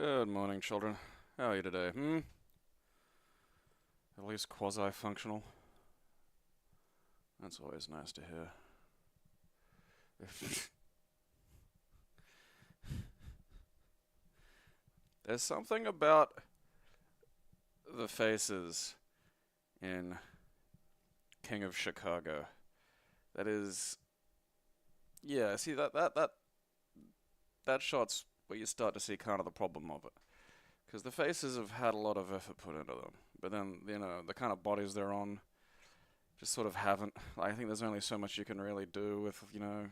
Good morning, children. How are you today? At least quasi-functional. That's always nice to hear. There's something about the faces in King of Chicago that is... Yeah, see, that shot's where you start to see kind of the problem of it. Because the faces have had a lot of effort put into them. But then, you know, the kind of bodies they're on just sort of haven't. I think there's only so much you can really do with, you know,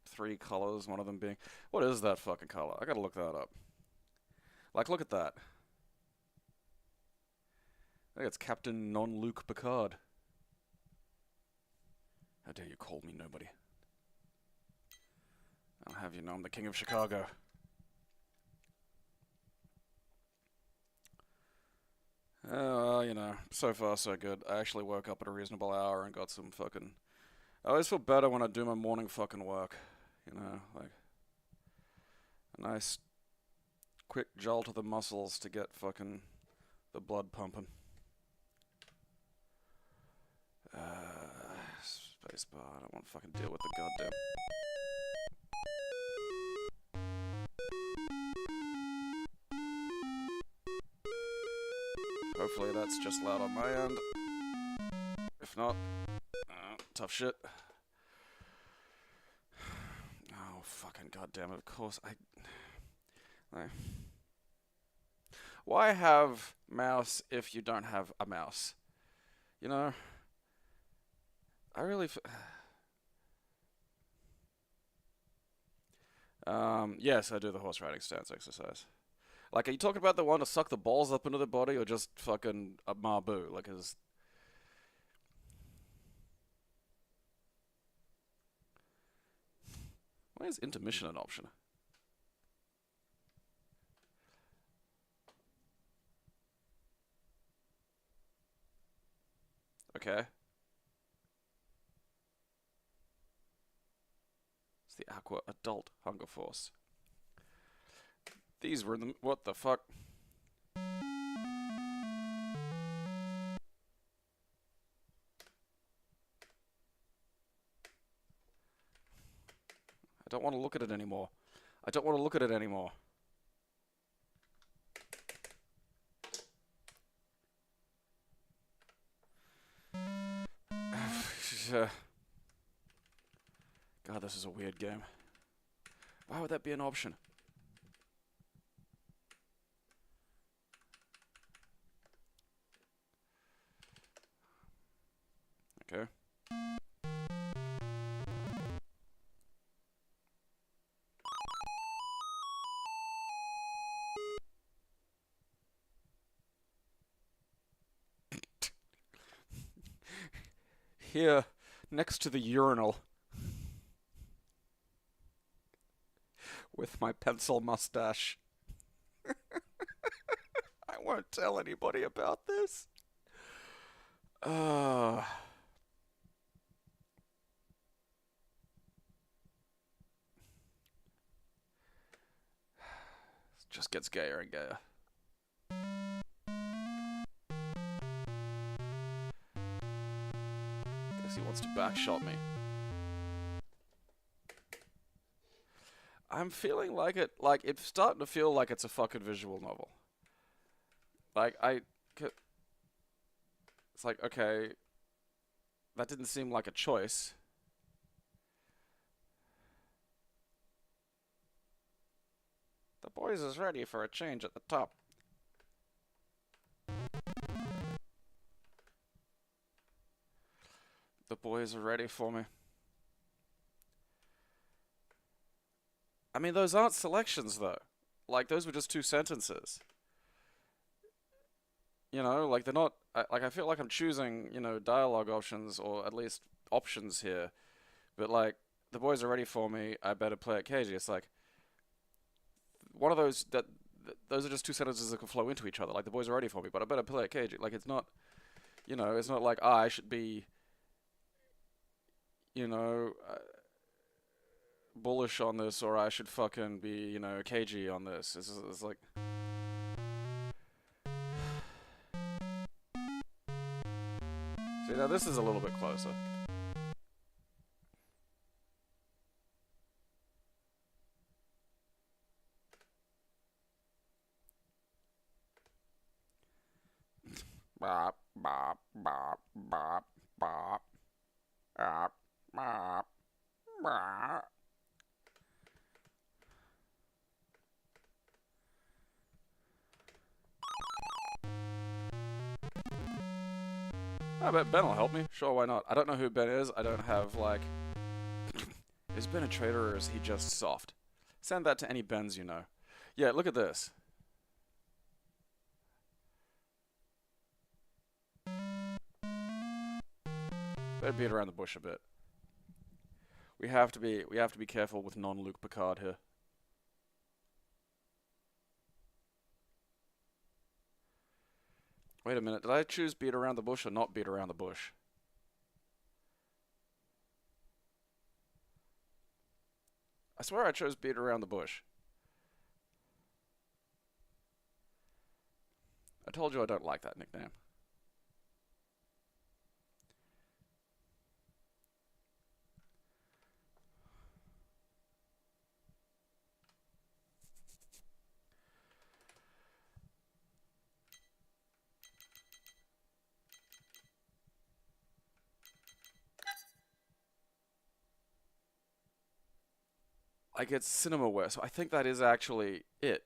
3 colors, one of them being... What is that fucking color? I gotta look that up. Like, look at that. I think it's Captain Non-Luke Picard. How dare you call me nobody? I'll have you know I'm the King of Chicago. Well, you know, so far so good. I actually woke up at a reasonable hour and got some fucking... I always feel better when I do my morning fucking work. You know, like... A nice, quick jolt of the muscles to get fucking the blood pumping. Spacebar, I don't want to fucking deal with the goddamn... Hopefully that's just loud on my end. If not, tough shit. Oh, fucking goddamn it, of course, Why have mouse if you don't have a mouse? You know? I really... yes, I do the horse riding stance exercise. Like, are you talking about the one to suck the balls up into the body, or just fucking a Mabu? Like, is... Why is intermission an option? Okay. It's the Aqua Adult Hunger Force. These were the... What the fuck? I don't want to look at it anymore. I don't want to look at it anymore. God, this is a weird game. Why would that be an option? Okay. Here, next to the urinal, with my pencil mustache. I won't tell anybody about this. Just gets gayer and gayer. Guess he wants to backshot me. I'm feeling like it's starting to feel like it's a fucking visual novel. Like, it's like, okay, that didn't seem like a choice. The boys is ready for a change at the top. The boys are ready for me. I mean, those aren't selections, though. Like, those were just 2 sentences. You know, like, they're not... I feel like I'm choosing, you know, dialogue options, or at least options here. But, like, the boys are ready for me, I better play it cagey. It's like... One of those... Those are just 2 sentences that can flow into each other. Like, the boys are ready for me, but I better play it cagey. Like, it's not... You know, it's not like, I should be... You know... bullish on this or I should fucking be, you know, cagey on this. It's like... See, now this is a little bit closer. Bop, bop, bop, bop, bop, bop, bop, bop. I bet Ben will help me. Sure, why not? I don't know who Ben is. I don't have, like... Is Ben a traitor or is he just soft? Send that to any Bens you know. Yeah, look at this. Better beat around the bush a bit. We have to be careful with non-Luke Picard here. Wait a minute, did I choose beat around the bush or not beat around the bush? I swear I chose beat around the bush. I told you I don't like that nickname. Like, it's Cinemaware, so I think that is actually it.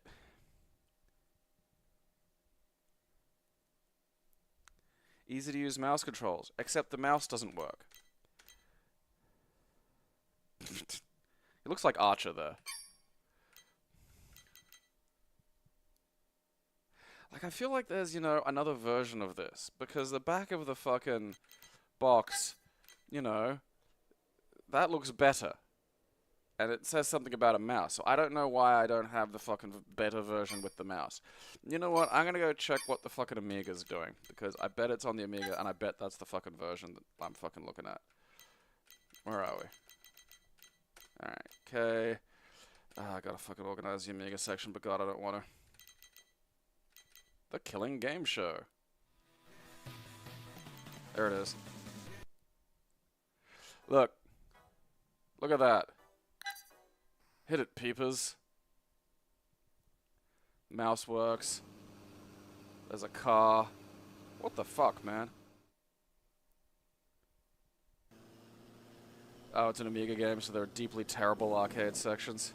Easy to use mouse controls, except the mouse doesn't work. It looks like Archer there. Like, I feel like there's, you know, another version of this, because the back of the fucking box, you know, that looks better. And it says something about a mouse, so I don't know why I don't have the fucking better version with the mouse. You know what? I'm gonna go check what the fucking Amiga's doing, because I bet it's on the Amiga, and I bet that's the fucking version that I'm fucking looking at. Where are we? Alright, okay. I gotta fucking organize the Amiga section, but God, I don't wanna. The Killing Game Show. There it is. Look. Look at that. Hit it, peepers. Mouse works. There's a car. What the fuck, man? Oh, it's an Amiga game, so there are deeply terrible arcade sections.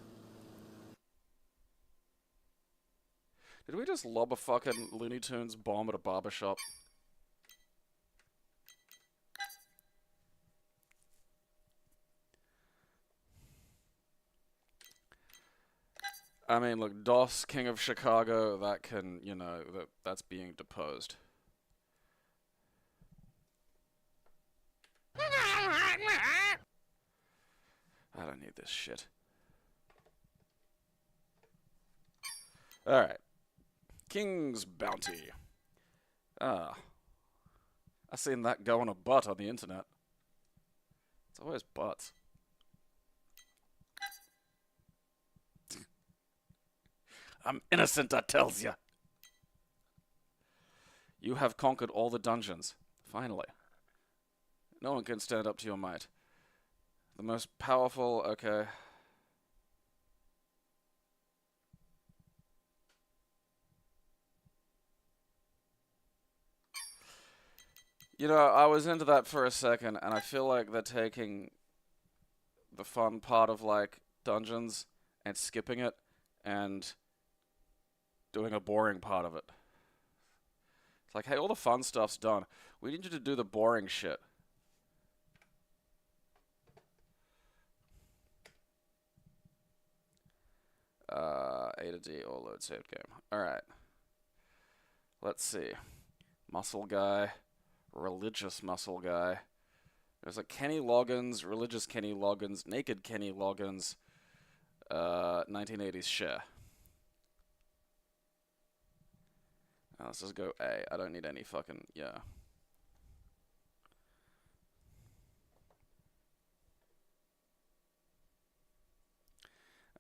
Did we just lob a fucking Looney Tunes bomb at a barbershop? I mean, look, DOS, King of Chicago, that can, you know, that's being deposed. I don't need this shit. Alright. King's Bounty. Ah. I seen that go on a butt on the internet. It's always butts. I'm innocent, I tells ya. You have conquered all the dungeons. Finally. No one can stand up to your might. The most powerful... Okay. You know, I was into that for a second, and I feel like they're taking the fun part of, like, dungeons and skipping it, and doing a boring part of it. It's like, hey, all the fun stuff's done. We need you to do the boring shit. A to D or load saved game. Alright. Let's see. Muscle guy. Religious muscle guy. There's a Kenny Loggins, religious Kenny Loggins, naked Kenny Loggins, 1980s share. Now let's just go A. I don't need any fucking, yeah.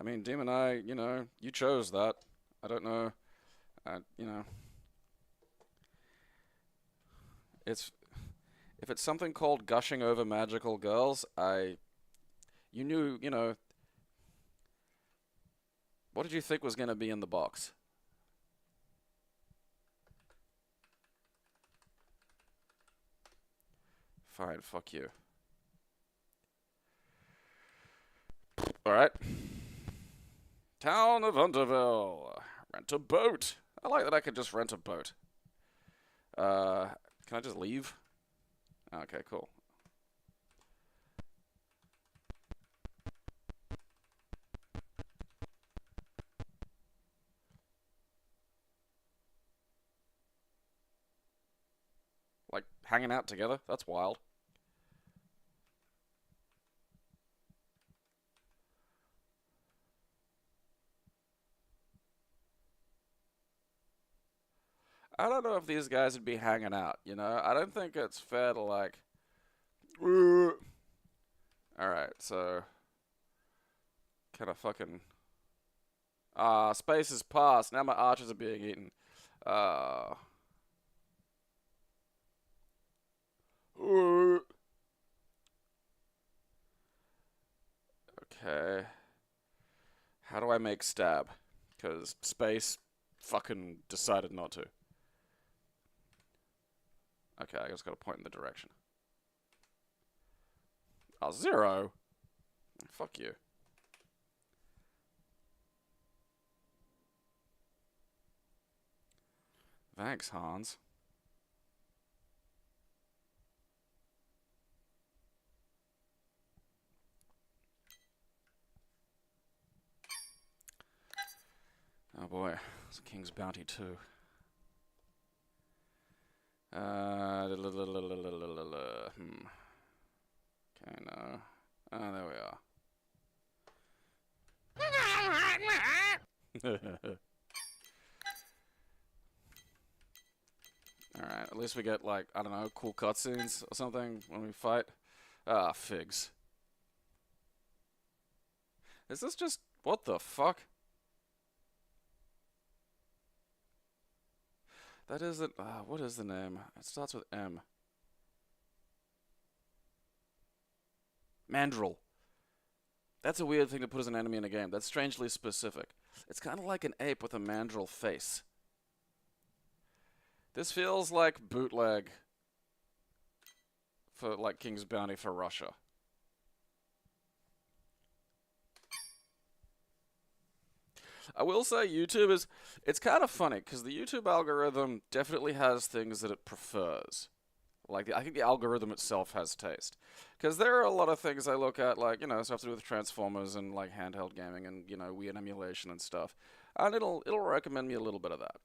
I mean, Demon Eye, you know, you chose that. I don't know. You know, it's if it's something called gushing over magical girls, you knew, you know, what did you think was going to be in the box? Fine, fuck you. Alright. Town of Underville. Rent a boat. I like that I could just rent a boat. Can I just leave? Okay, cool. Like, hanging out together? That's wild. I don't know if these guys would be hanging out, you know? I don't think it's fair to, like... Alright, so... Can I fucking... space has passed. Now my archers are being eaten. Okay. How do I make stab? Because space fucking decided not to. Okay, I just gotta point in the direction. Oh, 0? Fuck you. Thanks, Hans. Oh boy, it's a King's Bounty too. Okay, no. Oh, there we are. Alright, at least we get, like, I don't know, cool cutscenes or something when we fight. Ah, figs. Is this just... what the fuck? That isn't... what is the name? It starts with M. Mandrill. That's a weird thing to put as an enemy in a game. That's strangely specific. It's kind of like an ape with a mandrill face. This feels like bootleg for, like, King's Bounty for Russia. I will say YouTube is... it's kind of funny, because the YouTube algorithm definitely has things that it prefers. Like, I think the algorithm itself has taste. Because there are a lot of things I look at, like, you know, stuff to do with Transformers and, like, handheld gaming and, you know, weird emulation and stuff. And it'll recommend me a little bit of that.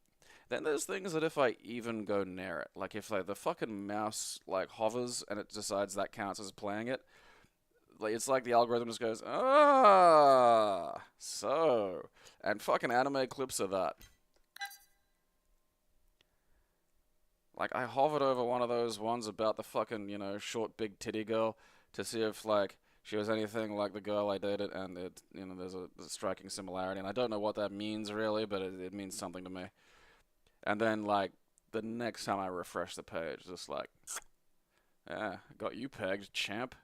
Then there's things that if I even go near it, like if the fucking mouse, like, hovers and it decides that counts as playing it, like, it's like the algorithm just goes, so... and fucking anime clips of that. Like, I hovered over one of those ones about the fucking, you know, short, big titty girl to see if, like, she was anything like the girl I dated, and it, you know, there's a striking similarity, and I don't know what that means, really, but it means something to me. And then, like, the next time I refresh the page, just like, yeah, got you pegged, champ.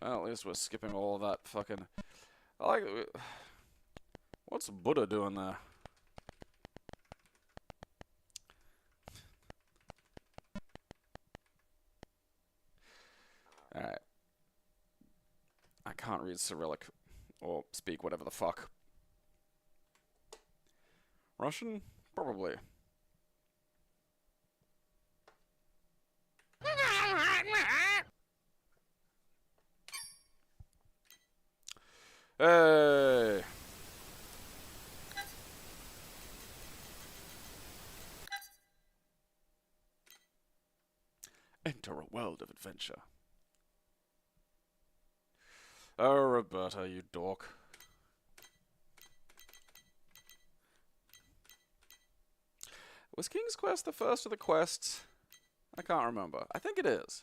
Well, at least we're skipping all of that fucking... I like... what's Buddha doing there? Alright. I can't read Cyrillic. Or speak whatever the fuck. Russian? Probably. Hey! Enter a world of adventure. Oh, Roberta, you dork. Was King's Quest the first of the quests? I can't remember. I think it is.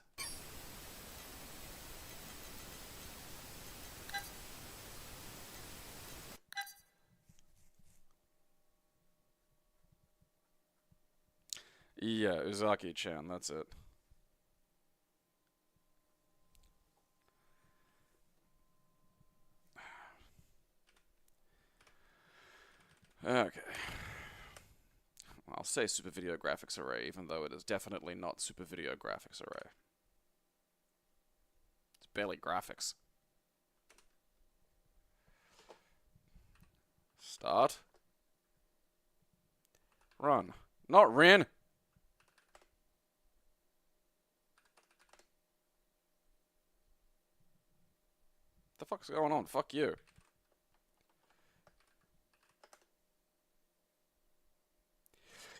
Yeah, Uzaki-chan, that's it. Okay. I'll say Super Video Graphics Array, even though it is definitely not Super Video Graphics Array. It's barely graphics. Start. Run. Not Rin! What the fuck's going on? Fuck you.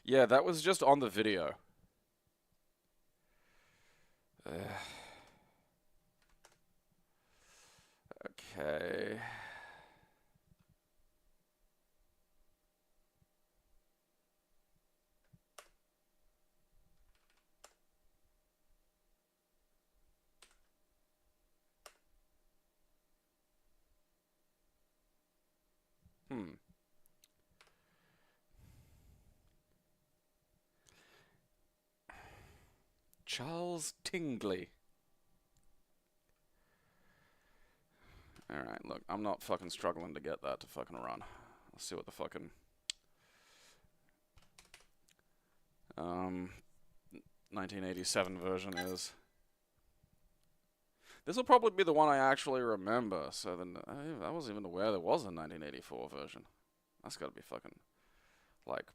Yeah, that was just on the video. Okay. Charles Tingley. Alright, look, I'm not fucking struggling to get that to fucking run. Let's see what the fucking 1987 version is. This will probably be the one I actually remember, so then I wasn't even aware there was a 1984 version. That's gotta be fucking, like...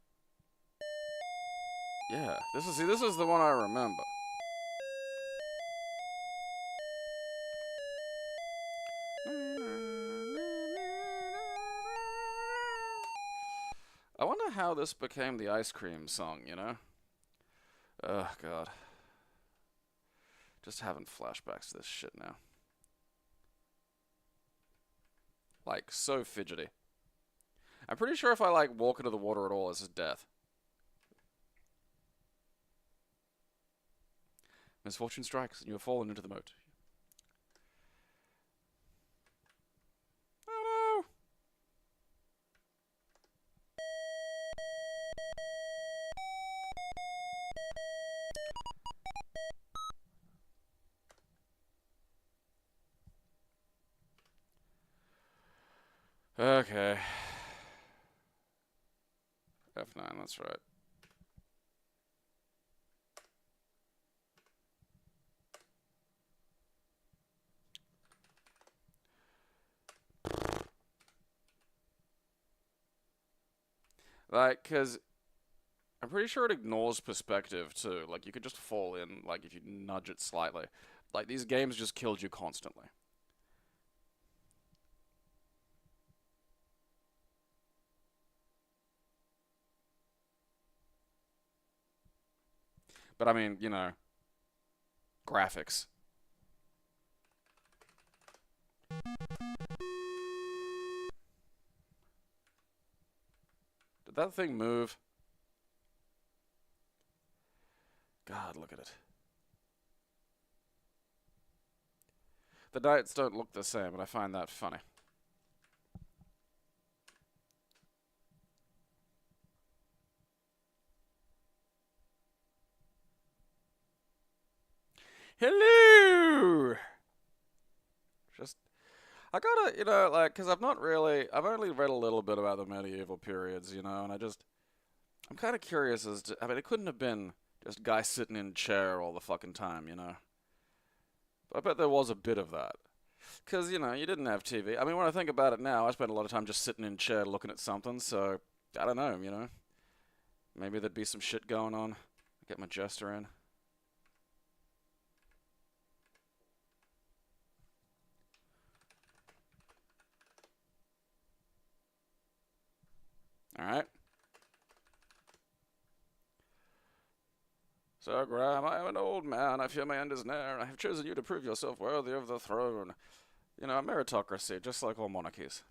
Yeah, this is the one I remember. I wonder how this became the ice cream song, you know? Oh, God. Just having flashbacks to this shit now. Like, so fidgety. I'm pretty sure if I, like, walk into the water at all, this is death. Misfortune strikes, and you have fallen into the moat. Oh, no. Okay. F9, that's right. Like, because I'm pretty sure it ignores perspective, too. Like, you could just fall in, like, if you nudge it slightly. Like, these games just killed you constantly. But, I mean, you know, graphics. Did that thing move? God, look at it. The knights don't look the same, and I find that funny. Hello! Just, I gotta, you know, like, because I've only read a little bit about the medieval periods, you know, and I'm kind of curious as to, I mean, it couldn't have been just guys sitting in a chair all the fucking time, you know? But I bet there was a bit of that. Because, you know, you didn't have TV. I mean, when I think about it now, I spend a lot of time just sitting in a chair looking at something, so, I don't know, you know? Maybe there'd be some shit going on. Get my jester in. Alright. So, Graham, I am an old man. I fear my end is near. I have chosen you to prove yourself worthy of the throne. You know, a meritocracy, just like all monarchies.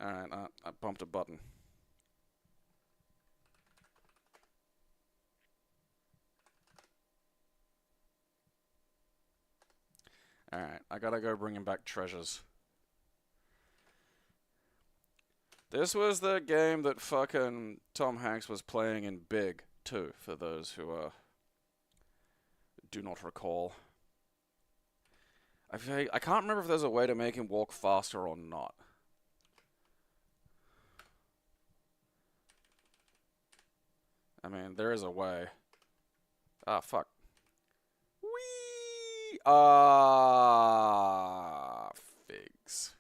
Alright, I bumped a button. Alright, I gotta go bring him back treasures. This was the game that fucking Tom Hanks was playing in Big, too, for those who do not recall. I can't remember if there's a way to make him walk faster or not. I mean, there is a way. Ah, fuck. Whee! Ah, figs.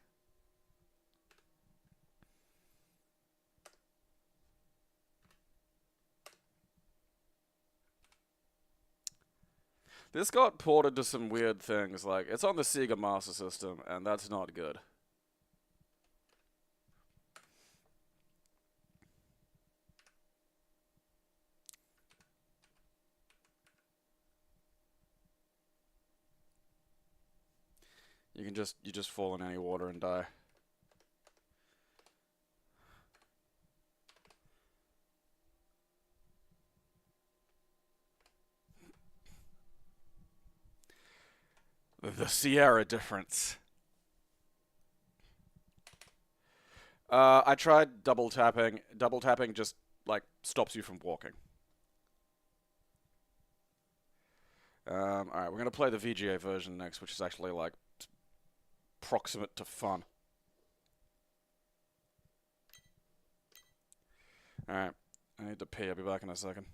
This got ported to some weird things, like, it's on the Sega Master System, and that's not good. You just fall in any water and die. The Sierra difference. I tried double tapping. Double tapping just, like, stops you from walking. Alright, we're gonna play the VGA version next, which is actually, like, proximate to fun. Alright, I need to pee. I'll be back in a second.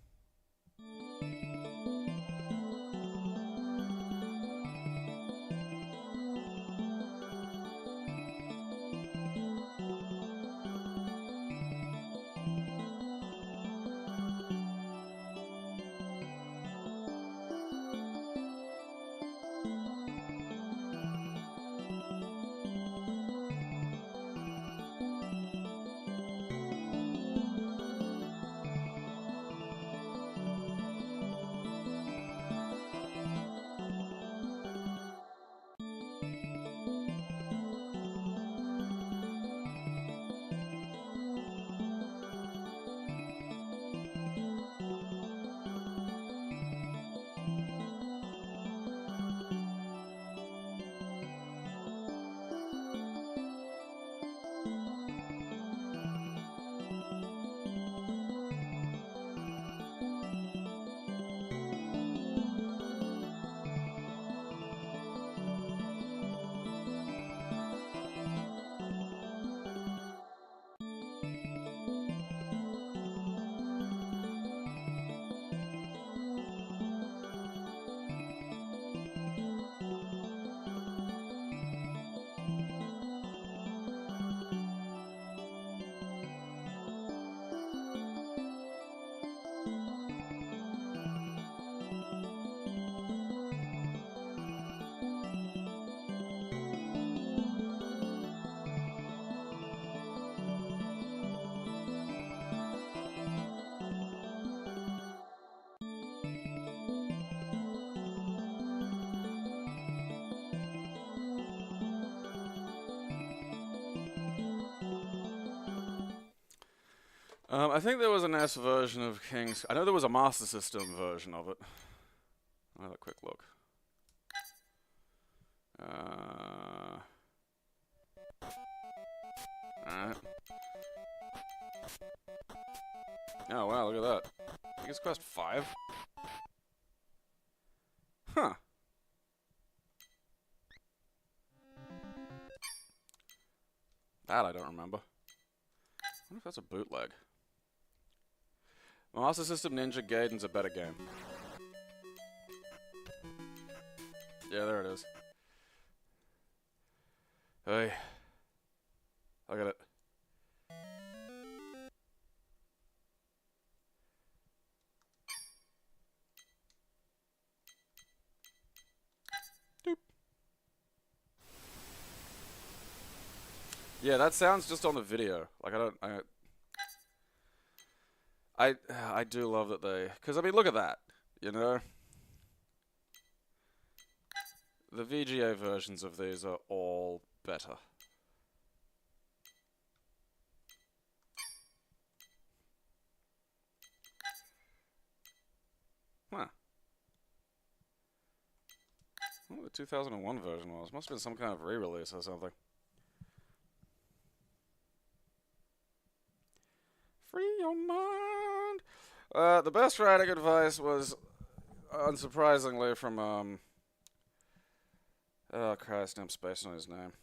I think there was an S version of King's... I know there was a Master System version of it. I'll have a quick look. Alright. Oh, wow, look at that. Biggest Quest 5? Huh. That I don't remember. I wonder if that's a bootleg. Master System Ninja Gaiden's a better game. Yeah, there it is. Hey. Look at it. Doop. Yeah, that sounds just on the video. Like, I do love that they... Because, I mean, look at that. You know? The VGA versions of these are all better. Huh. Oh, 2001 version was. Must have been some kind of re-release or something. Free your mind. The best writing advice was, unsurprisingly, from oh Christ, I'm spacing on his name.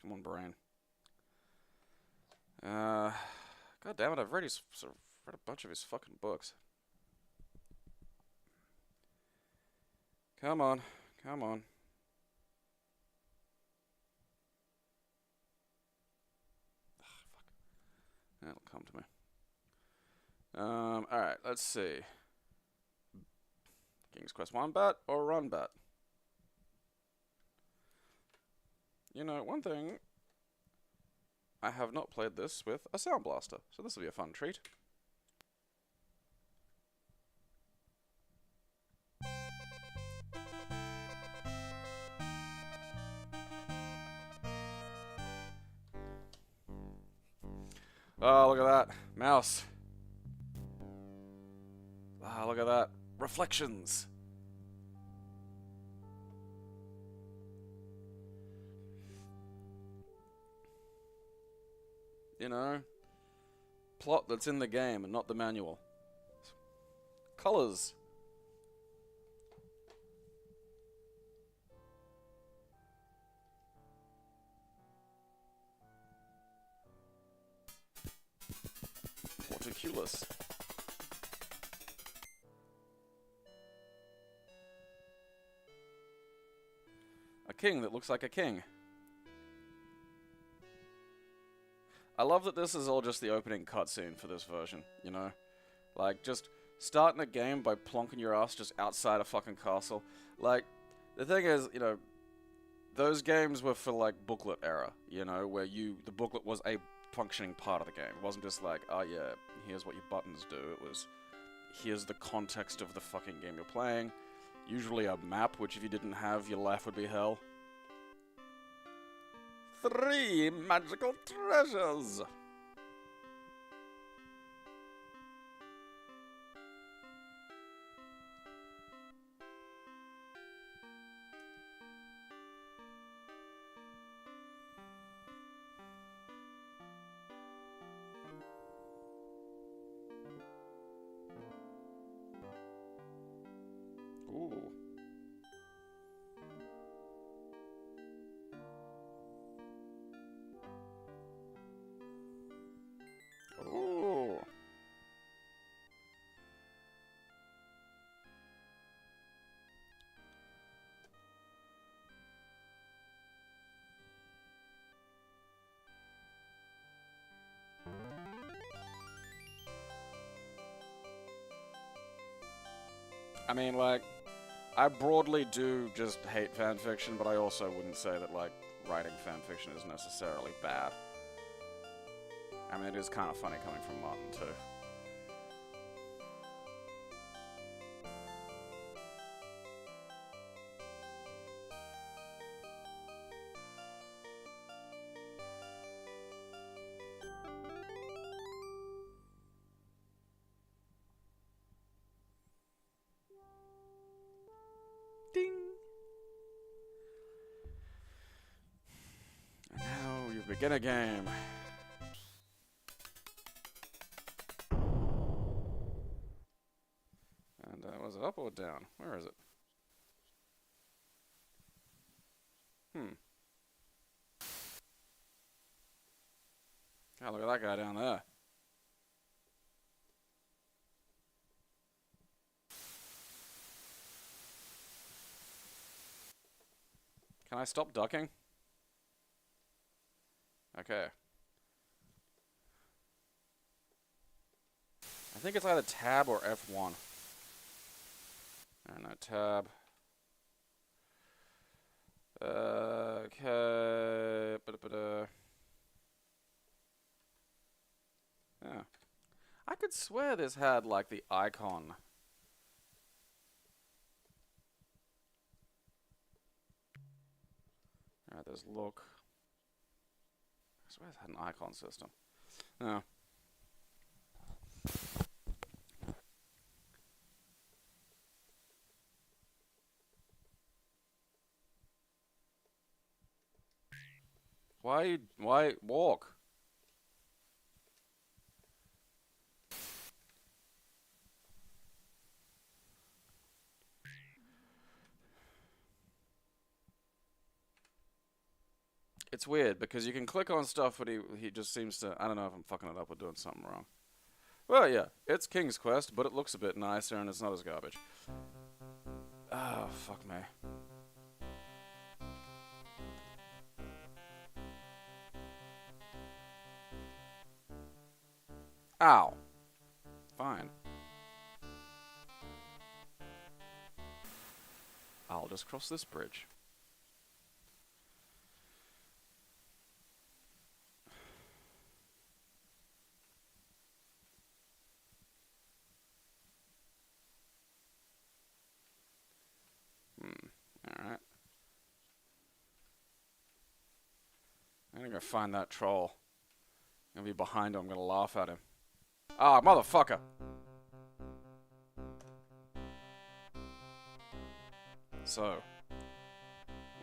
Come on, brain. God damn it! I've read read a bunch of his fucking books. Come on, come on. That'll come to me. Alright, let's see. King's Quest Wombat or Runbat? You know, one thing, I have not played this with a Sound Blaster, so this will be a fun treat. Oh, look at that. Mouse. Ah, look at that. Reflections. You know, plot that's in the game and not the manual. Colors. Porticulus. A king that looks like a king. I love that this is all just the opening cutscene for this version, you know? Like, just starting a game by plonking your ass just outside a fucking castle. Like, the thing is, you know, those games were for, like, booklet era, you know, where the booklet was a functioning part of the game. It wasn't just like, oh yeah, here's what your buttons do. It was, here's the context of the fucking game you're playing. Usually a map, which if you didn't have, your life would be hell. 3 magical treasures! Ooh. Ooh. I mean, like, I broadly do just hate fanfiction, but I also wouldn't say that, like, writing fanfiction is necessarily bad. I mean, it is kind of funny coming from Martin, too. Ding! And now you begin a game. And was it up or down? Where is it? Oh, look at that guy down there. Can I stop ducking? Okay. I think it's either tab or F1. No, tab. Okay. Yeah. I could swear this had, like, the icon. Alright, there's look. I swear it had an icon system. No. Why walk? It's weird because you can click on stuff, but he just seems to. I don't know if I'm fucking it up or doing something wrong. Well, yeah, it's King's Quest, but it looks a bit nicer and it's not as garbage. Oh, fuck me. Ow. Fine. I'll just cross this bridge. Alright. I'm gonna go find that troll. I'm gonna be behind him, I'm gonna laugh at him. Ah, motherfucker! So,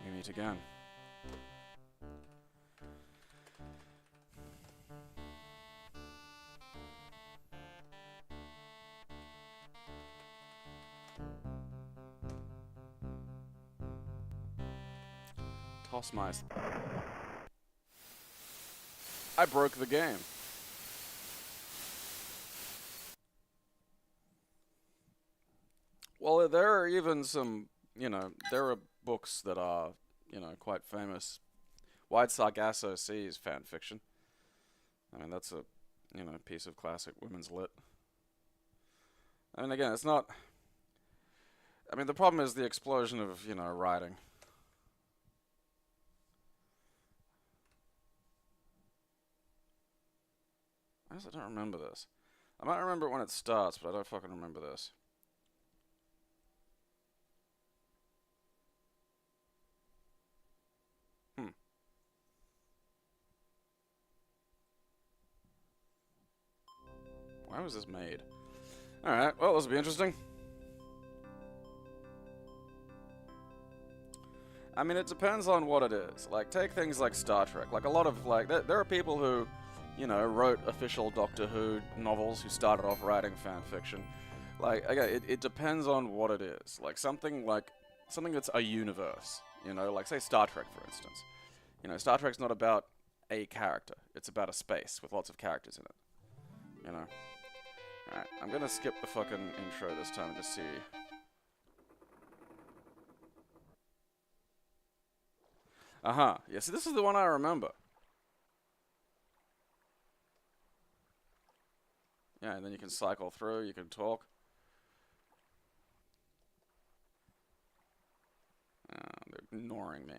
we meet again. Toss mice. I broke the game. Well, there are even some, there are books that are, quite famous. White Sargasso Sea is fan fiction. I mean, that's a, piece of classic women's lit. I mean, again, it's not... I mean, the problem is the explosion of, writing. I guess I don't remember this. I might remember it when it starts, but I don't fucking remember this. Why was this made? Alright, well, this will be interesting. I mean, it depends on what it is. Like, take things like Star Trek. Like, a lot of, like, there are people who, wrote official Doctor Who novels who started off writing fan fiction. Like, again, it depends on what it is. Like, something that's a universe. Like, say Star Trek, for instance. Star Trek's not about a character. It's about a space with lots of characters in it. Alright, I'm gonna skip the fucking intro this time and just see. Uh-huh. Yeah, see, this is the one I remember. Yeah, and then you can cycle through, you can talk. They're ignoring me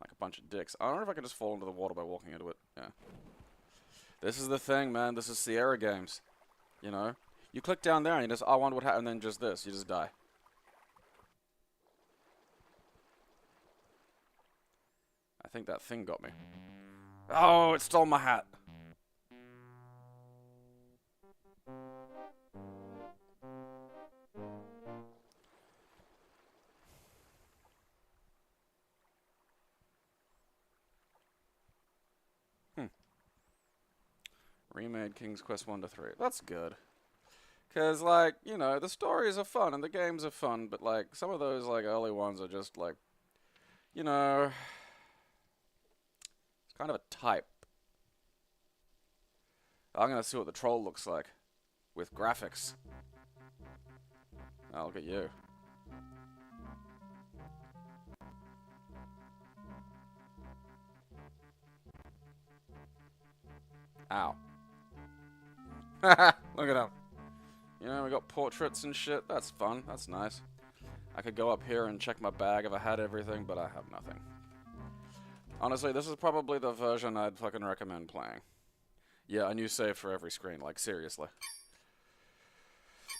like a bunch of dicks. I don't know if I can just fall into the water by walking into it. Yeah. This is the thing, man. This is Sierra games. You click down there and you just, I wonder what happened, and then just this. You just die. I think that thing got me. Oh, it stole my hat. Remade King's Quest 1 to 3. That's good. Because, like, the stories are fun and the games are fun, but, like, some of those, like, early ones are just, like, it's kind of a type. I'm gonna see what the troll looks like with graphics. Oh, look at you. Ow. Look at him. We got portraits and shit. That's fun. That's nice. I could go up here and check my bag if I had everything, but I have nothing. Honestly, this is probably the version I'd fucking recommend playing. Yeah, a new save for every screen. Like, seriously.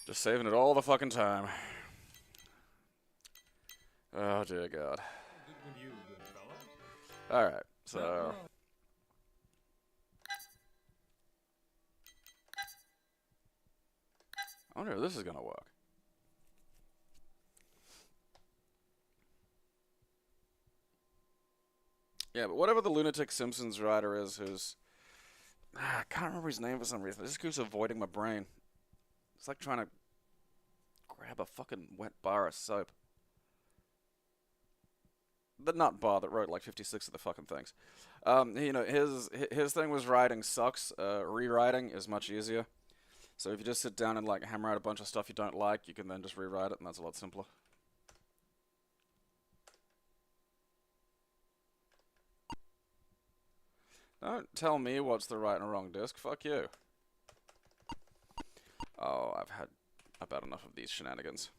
Just saving it all the fucking time. Oh, dear God. Alright, so... I wonder if this is gonna work. Yeah, but whatever the lunatic Simpsons writer is who's... I can't remember his name for some reason. It just keeps avoiding my brain. It's like trying to grab a fucking wet bar of soap. The nut bar that wrote like 56 of the fucking things. You know, his thing was writing sucks. Rewriting is much easier. So if you just sit down and like hammer out a bunch of stuff you don't like, you can then just rewrite it, and that's a lot simpler. Don't tell me what's the right and wrong disk. Fuck you. Oh, I've had about enough of these shenanigans.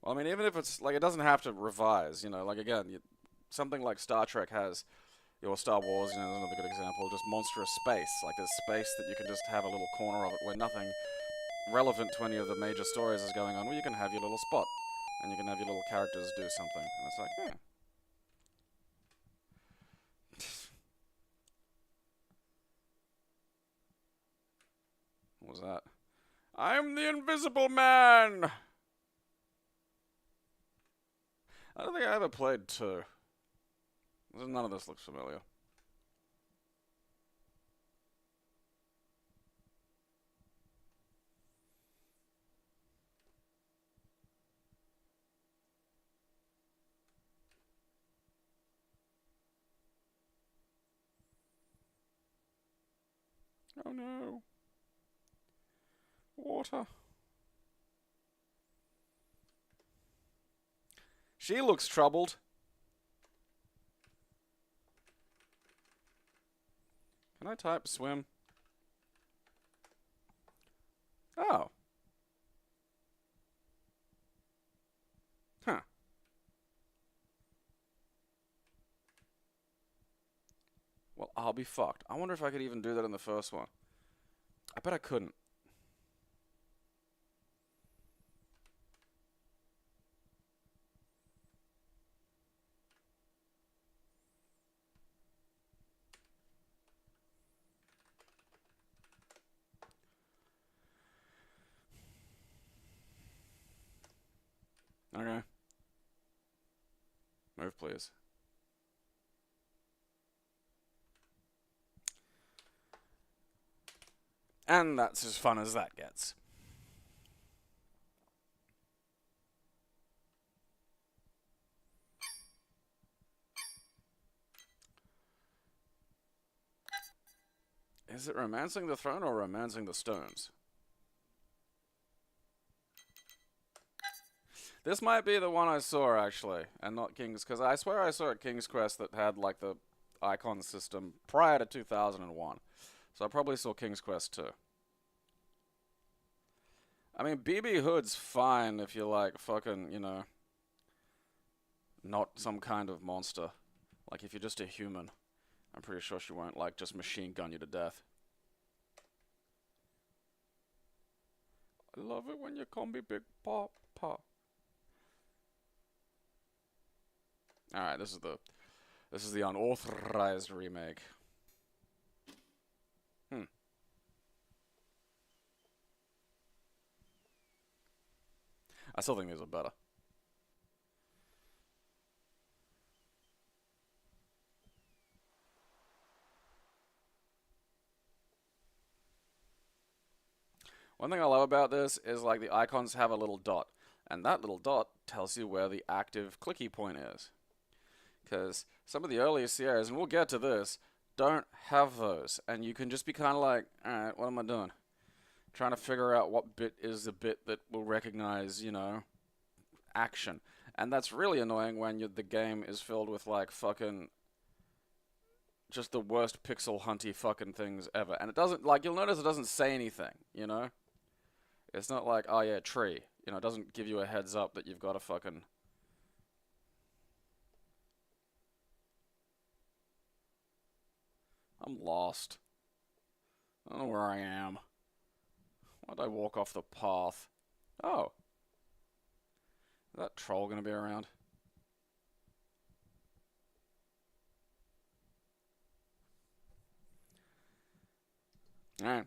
Well, I mean, even if it's like, it doesn't have to revise, you know, like again, something like Star Trek has, or Star Wars, you know, another good example, just monstrous space. Like there's space that you can just have a little corner of it where nothing relevant to any of the major stories is going on, where you can have your little spot, and you can have your little characters do something, and it's like, hmm. What was that? I'm the Invisible Man! I don't think I ever played 2. None of this looks familiar. Oh no. Water. She looks troubled. Can I type swim? Oh. Huh. Well, I'll be fucked. I wonder if I could even do that in the first one. I bet I couldn't. Okay. Move, please. And that's as fun as that gets. Is it romancing the throne or romancing the stones? This might be the one I saw, actually, and not King's, because I swear I saw a King's Quest that had, like, the icon system prior to 2001. So I probably saw King's Quest too. I mean, BB Hood's fine if you're, like, fucking, you know, not some kind of monster. Like, if you're just a human, I'm pretty sure she won't, like, just machine gun you to death. I love it when you call me Big Papa. Alright, this is the unauthorized remake. I still think these are better. One thing I love about this is like the icons have a little dot, and that little dot tells you where the active clicky point is. Because some of the earlier CRs, and we'll get to this, don't have those, and you can just be kind of like, alright, what am I doing? Trying to figure out what bit is the bit that will recognize, you know, action. And that's really annoying when the game is filled with like fucking just the worst pixel hunty fucking things ever. And it doesn't, like, you'll notice it doesn't say anything, you know? It's not like, oh yeah, tree. You know, it doesn't give you a heads up that you've got a fucking... I'm lost. I don't know where I am. Why'd I walk off the path? Oh. Is that troll gonna be around? Alright.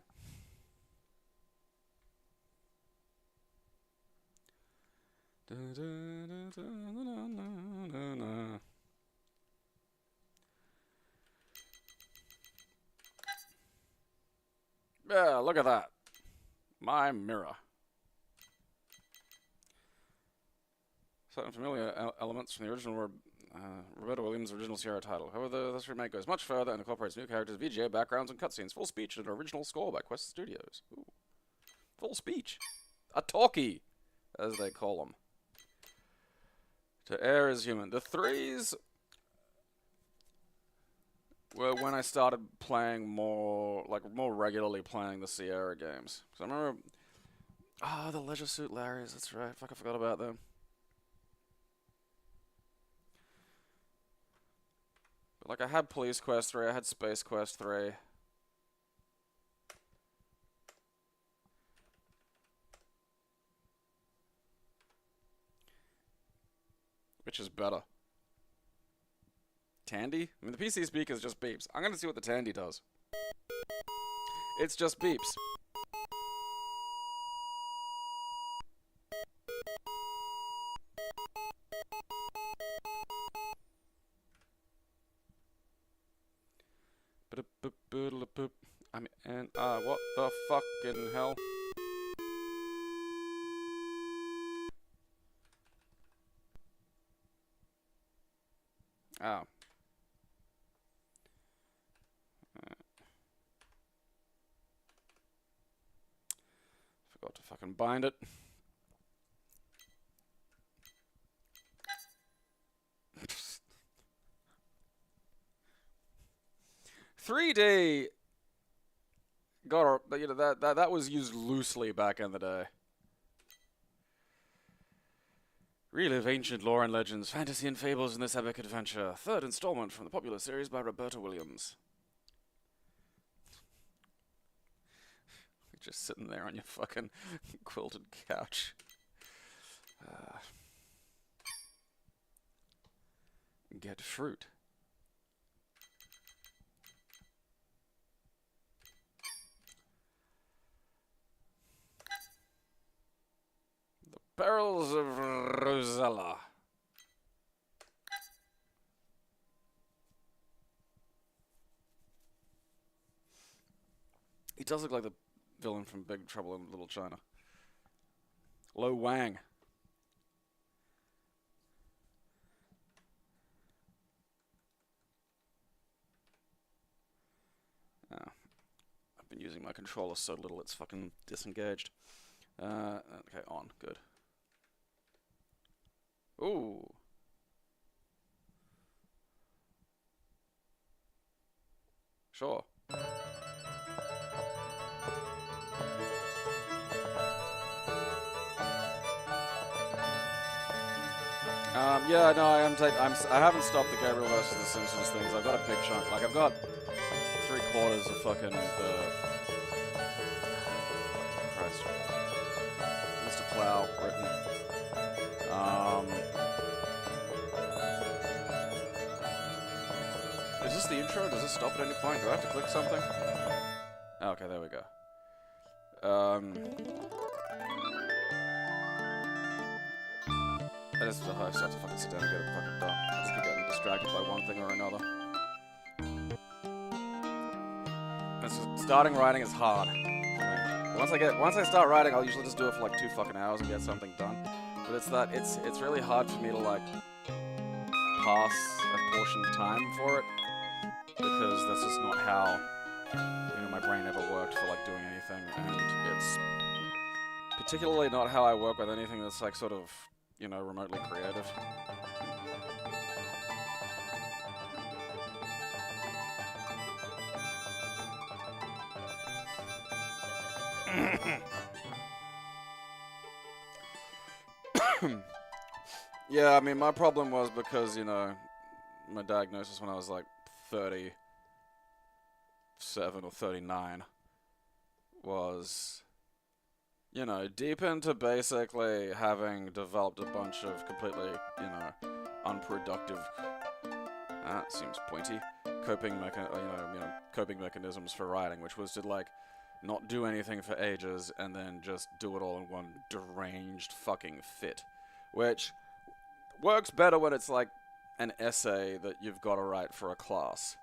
Yeah, look at that. My mirror. Certain familiar elements from the original Roberta Williams' original Sierra title. However, this remake goes much further and incorporates new characters, VGA backgrounds, and cutscenes. Full speech and an original score by Quest Studios. Ooh. Full speech. A talkie, as they call them. To err is human. The threes were when I started playing more regularly playing the Sierra games. So I remember, the Leisure Suit Larrys, that's right. Fuck, I forgot about them. But like, I had Police Quest 3, I had Space Quest 3. Which is better? Tandy? I mean, the PC speaker is just beeps. I'm gonna see what the Tandy does. It's just beeps. I mean, and, what the fucking hell? Oh. Forgot to fucking bind it. $3D got a, you know, that was used loosely back in the day. Relive ancient lore and legends, fantasy and fables in this epic adventure. Third installment from the popular series by Roberta Williams. You're just sitting there on your fucking quilted couch. Get fruit. The Perils of Rosella. He does look like the villain from Big Trouble in Little China. Lo Wang. Oh. I've been using my controller so little it's fucking disengaged. Okay, on. Good. Ooh. Sure. Yeah, no, I haven't stopped the Gabriel versus the Simpsons things. I've got a big chunk. Like, I've got 3/4 of fucking the... Christ. Mr. Plow written. Is this the intro? Does this stop at any point? Do I have to click something? Oh, okay, there we go. I just have to fucking sit down and get it fucking done. I just keep getting distracted by one thing or another. Starting writing is hard for me. Once I start writing, I'll usually just do it for like 2 fucking hours and get something done. But it's really hard for me to like pass a portion of time for it because that's just not how my brain ever worked for like doing anything, and it's particularly not how I work with anything that's like sort of remotely creative. Yeah, I mean, my problem was because, my diagnosis when I was like 37 or 39 was, deep into basically having developed a bunch of completely, unproductive, seems pointy, coping mechanisms for writing, which was to, like, not do anything for ages and then just do it all in one deranged fucking fit which works better when it's like an essay that you've got to write for a class.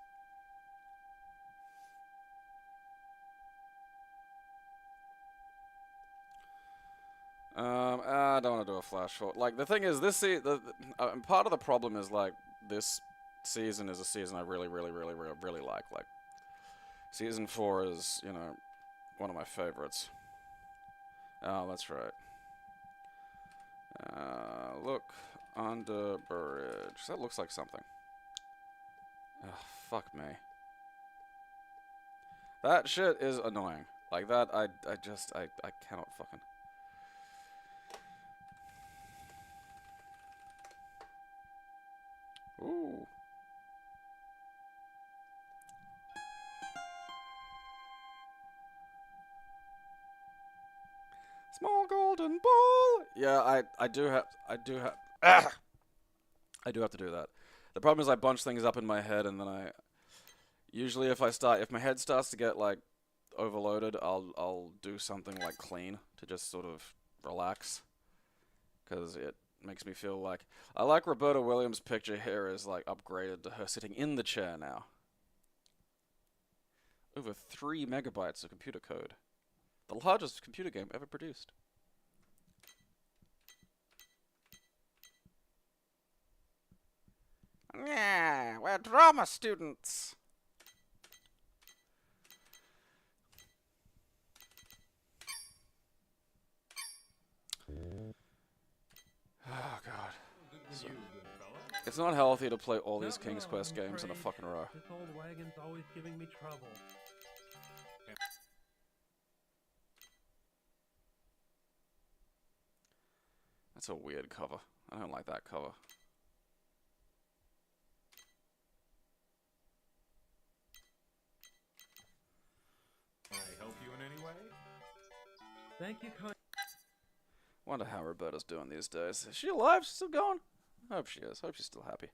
I don't want to do a flash forward. Like, the thing is, part of the problem is, like, this season is a season I really like. Like, season 4 is, you know, one of my favorites. Oh, that's right. Look under bridge. That looks like something. Ugh, fuck me. That shit is annoying. Like, that, I cannot fucking... Ooh. Small golden ball. Yeah, I do have I do have to do that. The problem is I bunch things up in my head, and then I usually if my head starts to get like overloaded, I'll do something like clean to just sort of relax, because it makes me feel like I like Roberta Williams' picture here is like upgraded to her sitting in the chair now. Over 3 megabytes of computer code. The largest computer game ever produced. Yeah, we're drama students. Oh, God. So, it's not healthy to play all these King's Quest games in a fucking row. This old wagon's always giving me trouble. That's a weird cover. I don't like that cover. Can I help you in any way? Thank you, Wonder how Roberta's doing these days. Is she alive? She's still going? I hope she is. Hope she's still happy.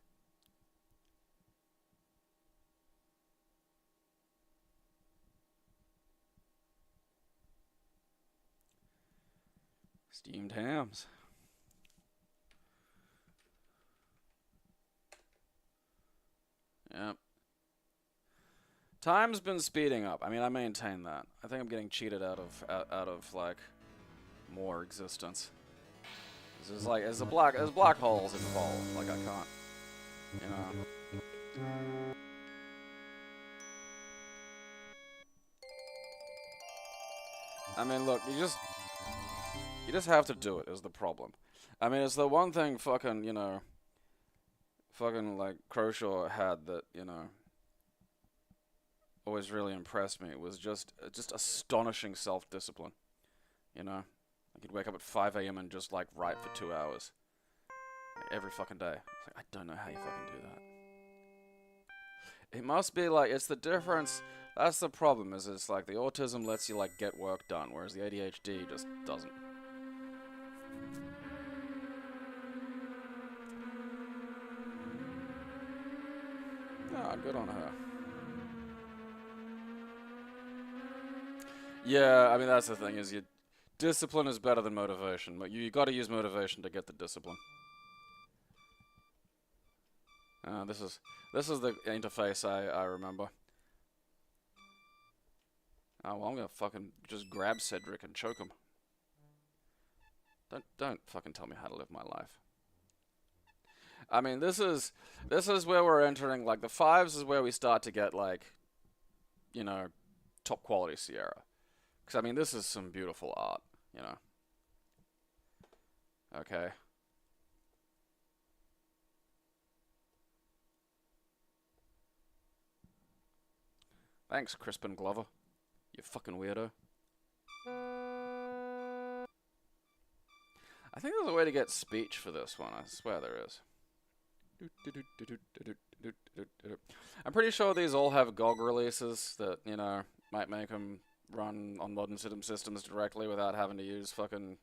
Steamed hams. Yep. Time's been speeding up. I mean, I maintain that. I think I'm getting cheated out of like more existence. There's like there's black holes involved. Like I can't, you know. I mean, look, you just have to do it is the problem. I mean, it's the one thing fucking, you know, fucking like Croshaw had that, you know, always really impressed me. It was just astonishing self-discipline, you know. I could wake up at 5 a.m. and just like write for 2 hours, like, every fucking day. It's like, I don't know how you fucking do that. It must be like, it's the difference. That's the problem, is it's like the autism lets you like get work done, whereas the ADHD just doesn't. Ah, good on her. Yeah, I mean, that's the thing, is discipline is better than motivation. But you got to use motivation to get the discipline. This is the interface I remember. Oh, well, I'm gonna fucking just grab Cedric and choke him. Don't fucking tell me how to live my life. I mean, this is where we're entering, like, the 5s is where we start to get, like, you know, top quality Sierra. Because, I mean, this is some beautiful art, you know. Okay. Thanks, Crispin Glover. You fucking weirdo. I think there's a way to get speech for this one. I swear there is. I'm pretty sure these all have GOG releases that, you know, might make them run on modern systems directly without having to use fucking,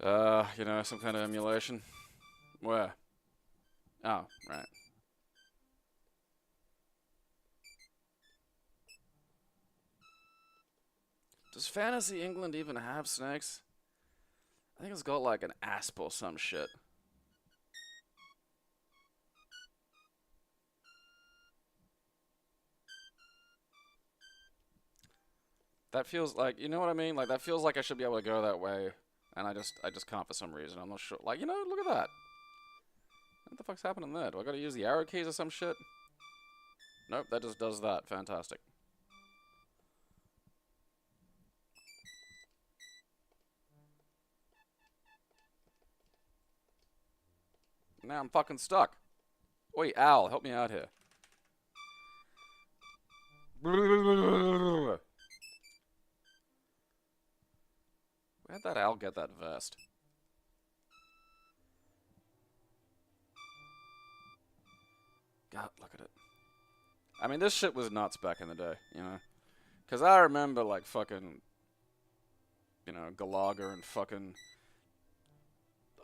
you know, some kind of emulation. Where? Oh, right. Does Fantasy England even have snakes? I think it's got like an asp or some shit. That feels like, you know what I mean? Like that feels like I should be able to go that way, and I just can't for some reason. I'm not sure. Like, you know, look at that. What the fuck's happening there? Do I gotta use the arrow keys or some shit? Nope, that just does that. Fantastic. Now I'm fucking stuck. Wait, Al, help me out here. Where'd that Al get that vest? God, look at it. I mean, this shit was nuts back in the day, you know? Because I remember, like, fucking, you know, Galaga and fucking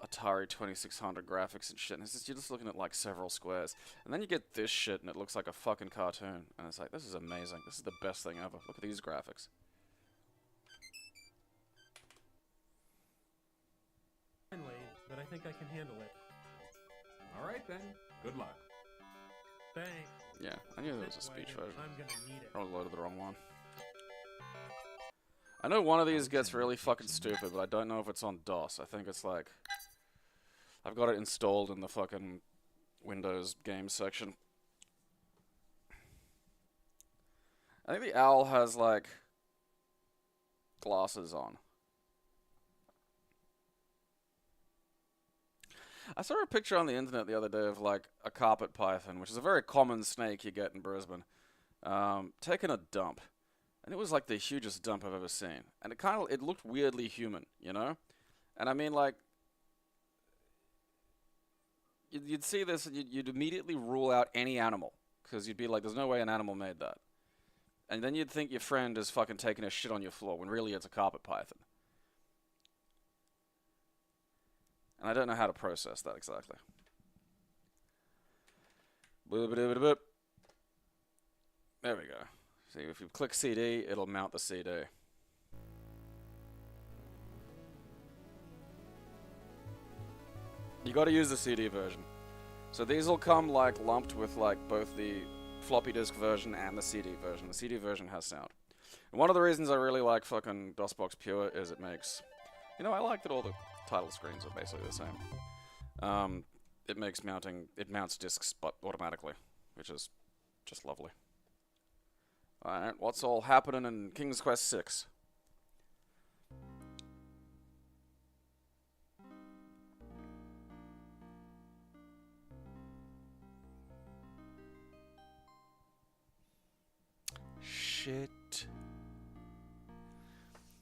Atari 2600 graphics and shit. And it's just, you're just looking at, like, several squares. And then you get this shit, and it looks like a fucking cartoon. And it's like, this is amazing. This is the best thing ever. Look at these graphics. Finally, but I think I can handle it. Alright then. Good luck. Thanks. Yeah, I knew there was a speech version. I'm gonna need it. I loaded the wrong one. I know one of these gets really fucking stupid, but I don't know if it's on DOS. I think it's like... I've got it installed in the fucking Windows games section. I think the owl has, like, glasses on. I saw a picture on the internet the other day of, like, a carpet python, which is a very common snake you get in Brisbane, taking a dump. And it was, like, the hugest dump I've ever seen. And it looked weirdly human, you know? And I mean, like, you'd see this and you'd immediately rule out any animal. Because you'd be like, there's no way an animal made that. And then you'd think your friend is fucking taking a shit on your floor, when really it's a carpet python. And I don't know how to process that exactly. There we go. See, if you click CD, it'll mount the CD. You gotta use the CD version. So these will come like lumped with like both the floppy disk version and the CD version. The CD version has sound. And one of the reasons I really like fucking DOSBox Pure is it makes... You know, I like that all the title screens are basically the same. It makes mounting... It mounts discs but automatically, which is just lovely. Alright, what's all happening in King's Quest 6? Shit.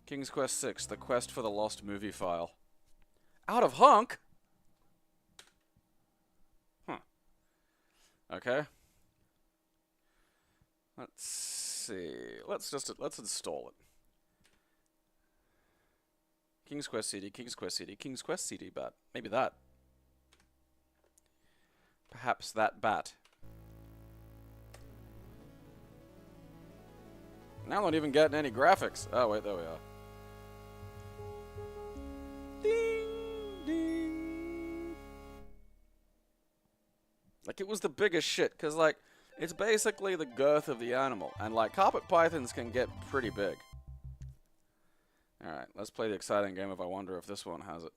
King's Quest 6, the quest for the lost movie file. Out of Hunk? Huh. Okay. Let's see. Let's install it. King's Quest CD, King's Quest CD, King's Quest CD bat. Maybe that. Perhaps that bat. Now I'm not even getting any graphics. Oh wait, there we are. Ding, ding. Like, it was the biggest shit, because, like, it's basically the girth of the animal. And, like, carpet pythons can get pretty big. Alright, let's play the exciting game of I wonder if this one has it.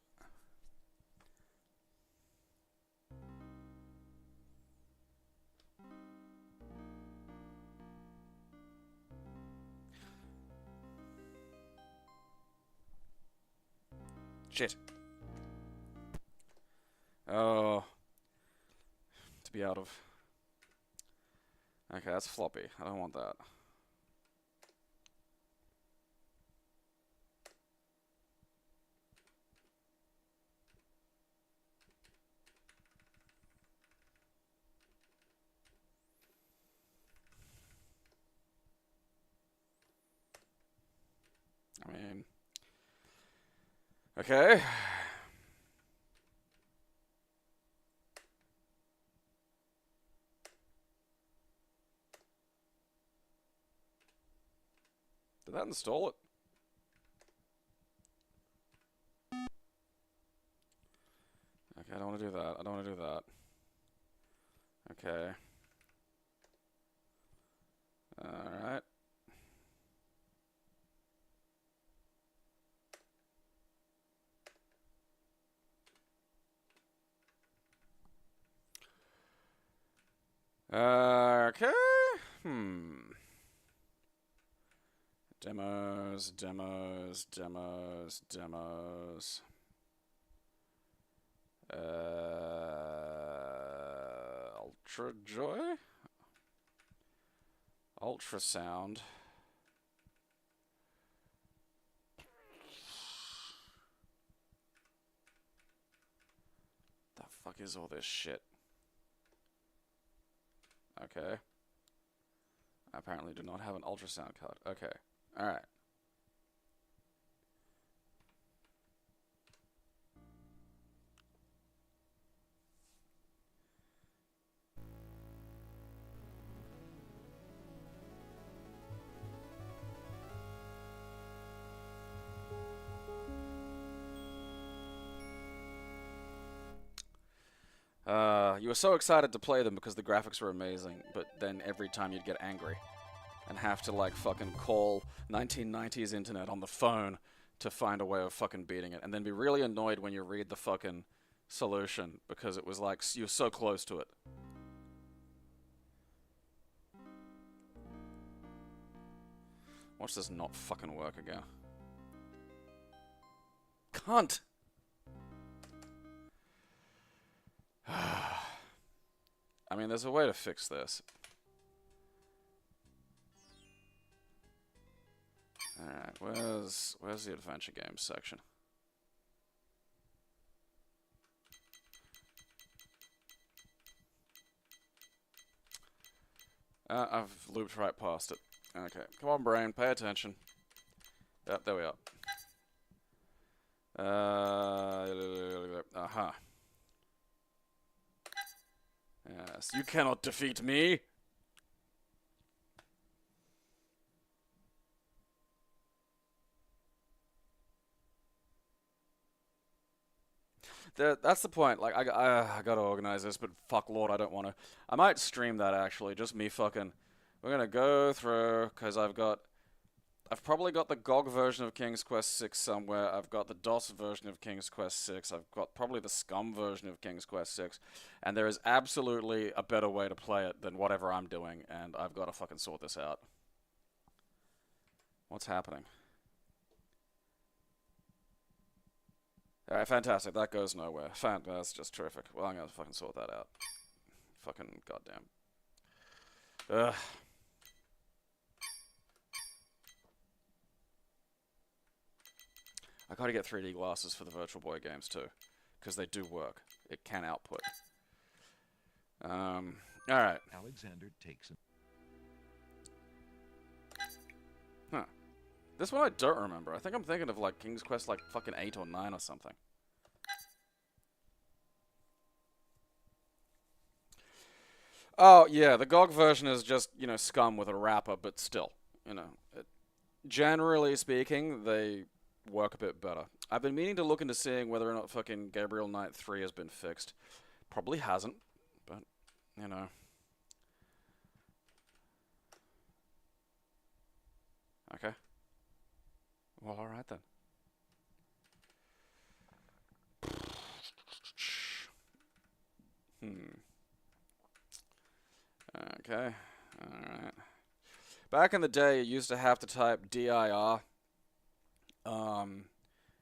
Shit. Oh. To be out of... Okay, that's floppy. I don't want that. I mean... Okay. Did that install it? I don't want to do that. I don't want to do that. Okay. Alright. Okay. Demos, demos, demos, demos. Ultra Joy? Ultrasound. The fuck is all this shit? Okay. I apparently do not have an ultrasound card. Okay. Alright. You were so excited to play them because the graphics were amazing, but then every time you'd get angry and have to like fucking call 1990s internet on the phone to find a way of fucking beating it, and then be really annoyed when you read the fucking solution because it was like you're so close to it. Watch this not fucking work again. Cunt! I mean, there's a way to fix this. Alright, where's the adventure games section? I've looped right past it. Okay, come on brain, pay attention. Yep, there we are. Aha. Yes, you cannot defeat me! That's the point. Like, I gotta organize this, but fuck Lord, I don't want to. I might stream that, actually. Just me fucking... We're gonna go through, because I've probably got the GOG version of King's Quest 6 somewhere. I've got the DOS version of King's Quest 6. I've got probably the Scum version of King's Quest 6. And there is absolutely a better way to play it than whatever I'm doing, and I've got to fucking sort this out. What's happening? Alright, fantastic. That goes nowhere. That's just terrific. Well, I'm gonna fucking sort that out. Fucking goddamn. Ugh. I gotta get 3D glasses for the Virtual Boy games too, because they do work. It can output. Alright. Alexander takes him. Huh. This one I don't remember. I think I'm thinking of like King's Quest like fucking 8 or 9 or something. Oh, yeah, the GOG version is just, you know, Scum with a wrapper, but still, you know. Generally speaking, they work a bit better. I've been meaning to look into seeing whether or not fucking Gabriel Knight 3 has been fixed. Probably hasn't, but, you know. Okay. Well, alright then. Okay. Alright. Back in the day, you used to have to type dir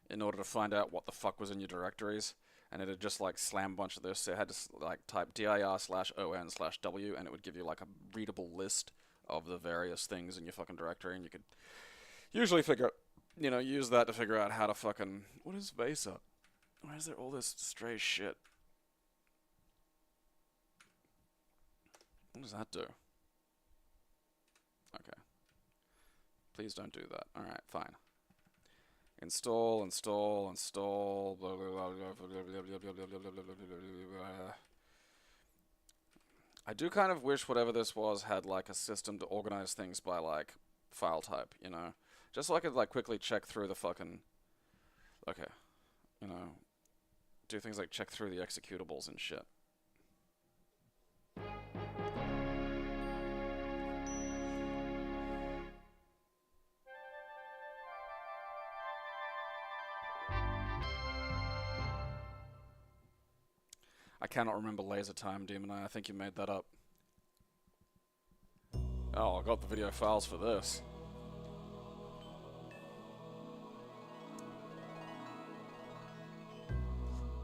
in order to find out what the fuck was in your directories. And it'd just like slam a bunch of this. So you had to like type dir/on/w and it would give you like a readable list of the various things in your fucking directory. And you could usually use that to figure out how to fucking... What is Vesa? Why is there all this stray shit? What does that do? Okay. Please don't do that. Alright, fine. Install. Blah, blah, blah, I do kind of wish whatever this was had like a system to organize things by like file type, you know? Just so I could like quickly check through the fucking... Okay. You know... do things like check through the executables and shit. I cannot remember laser time, Demon Eye. I think you made that up. Oh, I got the video files for this.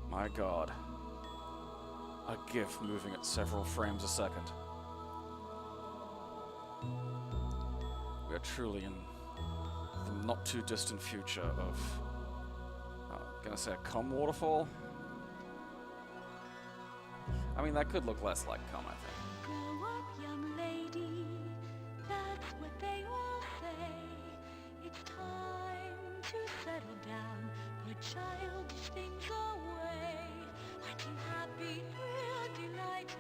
My god. A GIF moving at several frames a second. We are truly in the not too distant future of... I'm gonna say a cum waterfall? I mean, that could look less like cum, I think. Grow up, young lady, that's what they all say. It's time to settle down, put childish things away. When you're happy, thrilled, delighted,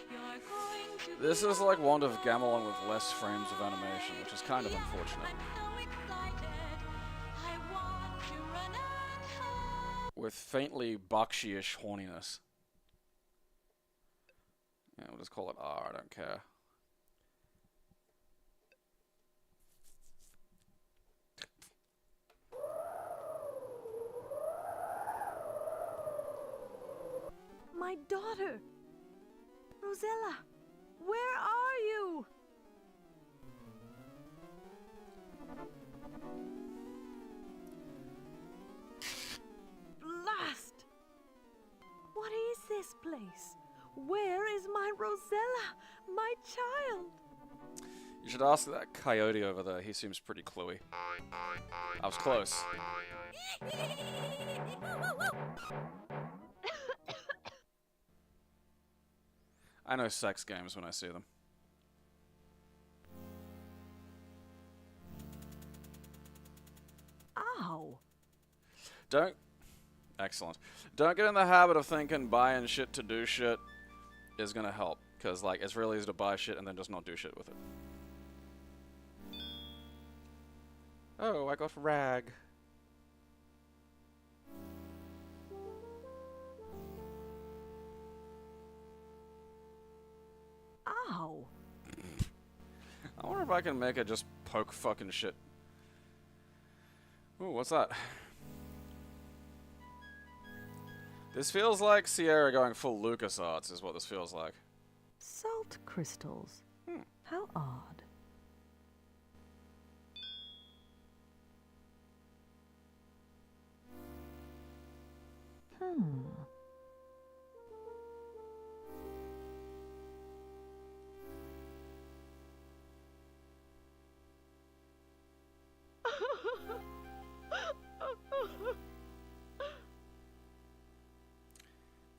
you're going to This is like Wand of Gamelon with less frames of animation, which is kind of unfortunate. I'm so excited, I want to run and hide. With faintly Bakshi-ish horniness. Yeah, we'll just call it R, I don't care. My daughter! Rosella! Where are you? Blast! What is this place? Where is my Rosella? My child? You should ask that coyote over there. He seems pretty cluey. I was close. I know sex games when I see them. Ow! Don't... Excellent. Don't get in the habit of thinking buying shit to do shit is gonna help. Because, like, it's really easy to buy shit and then just not do shit with it. Oh, I got rag. Ow! I wonder if I can make it just poke fucking shit. Ooh, what's that? This feels like Sierra going full LucasArts is what this feels like. Salt crystals. How odd.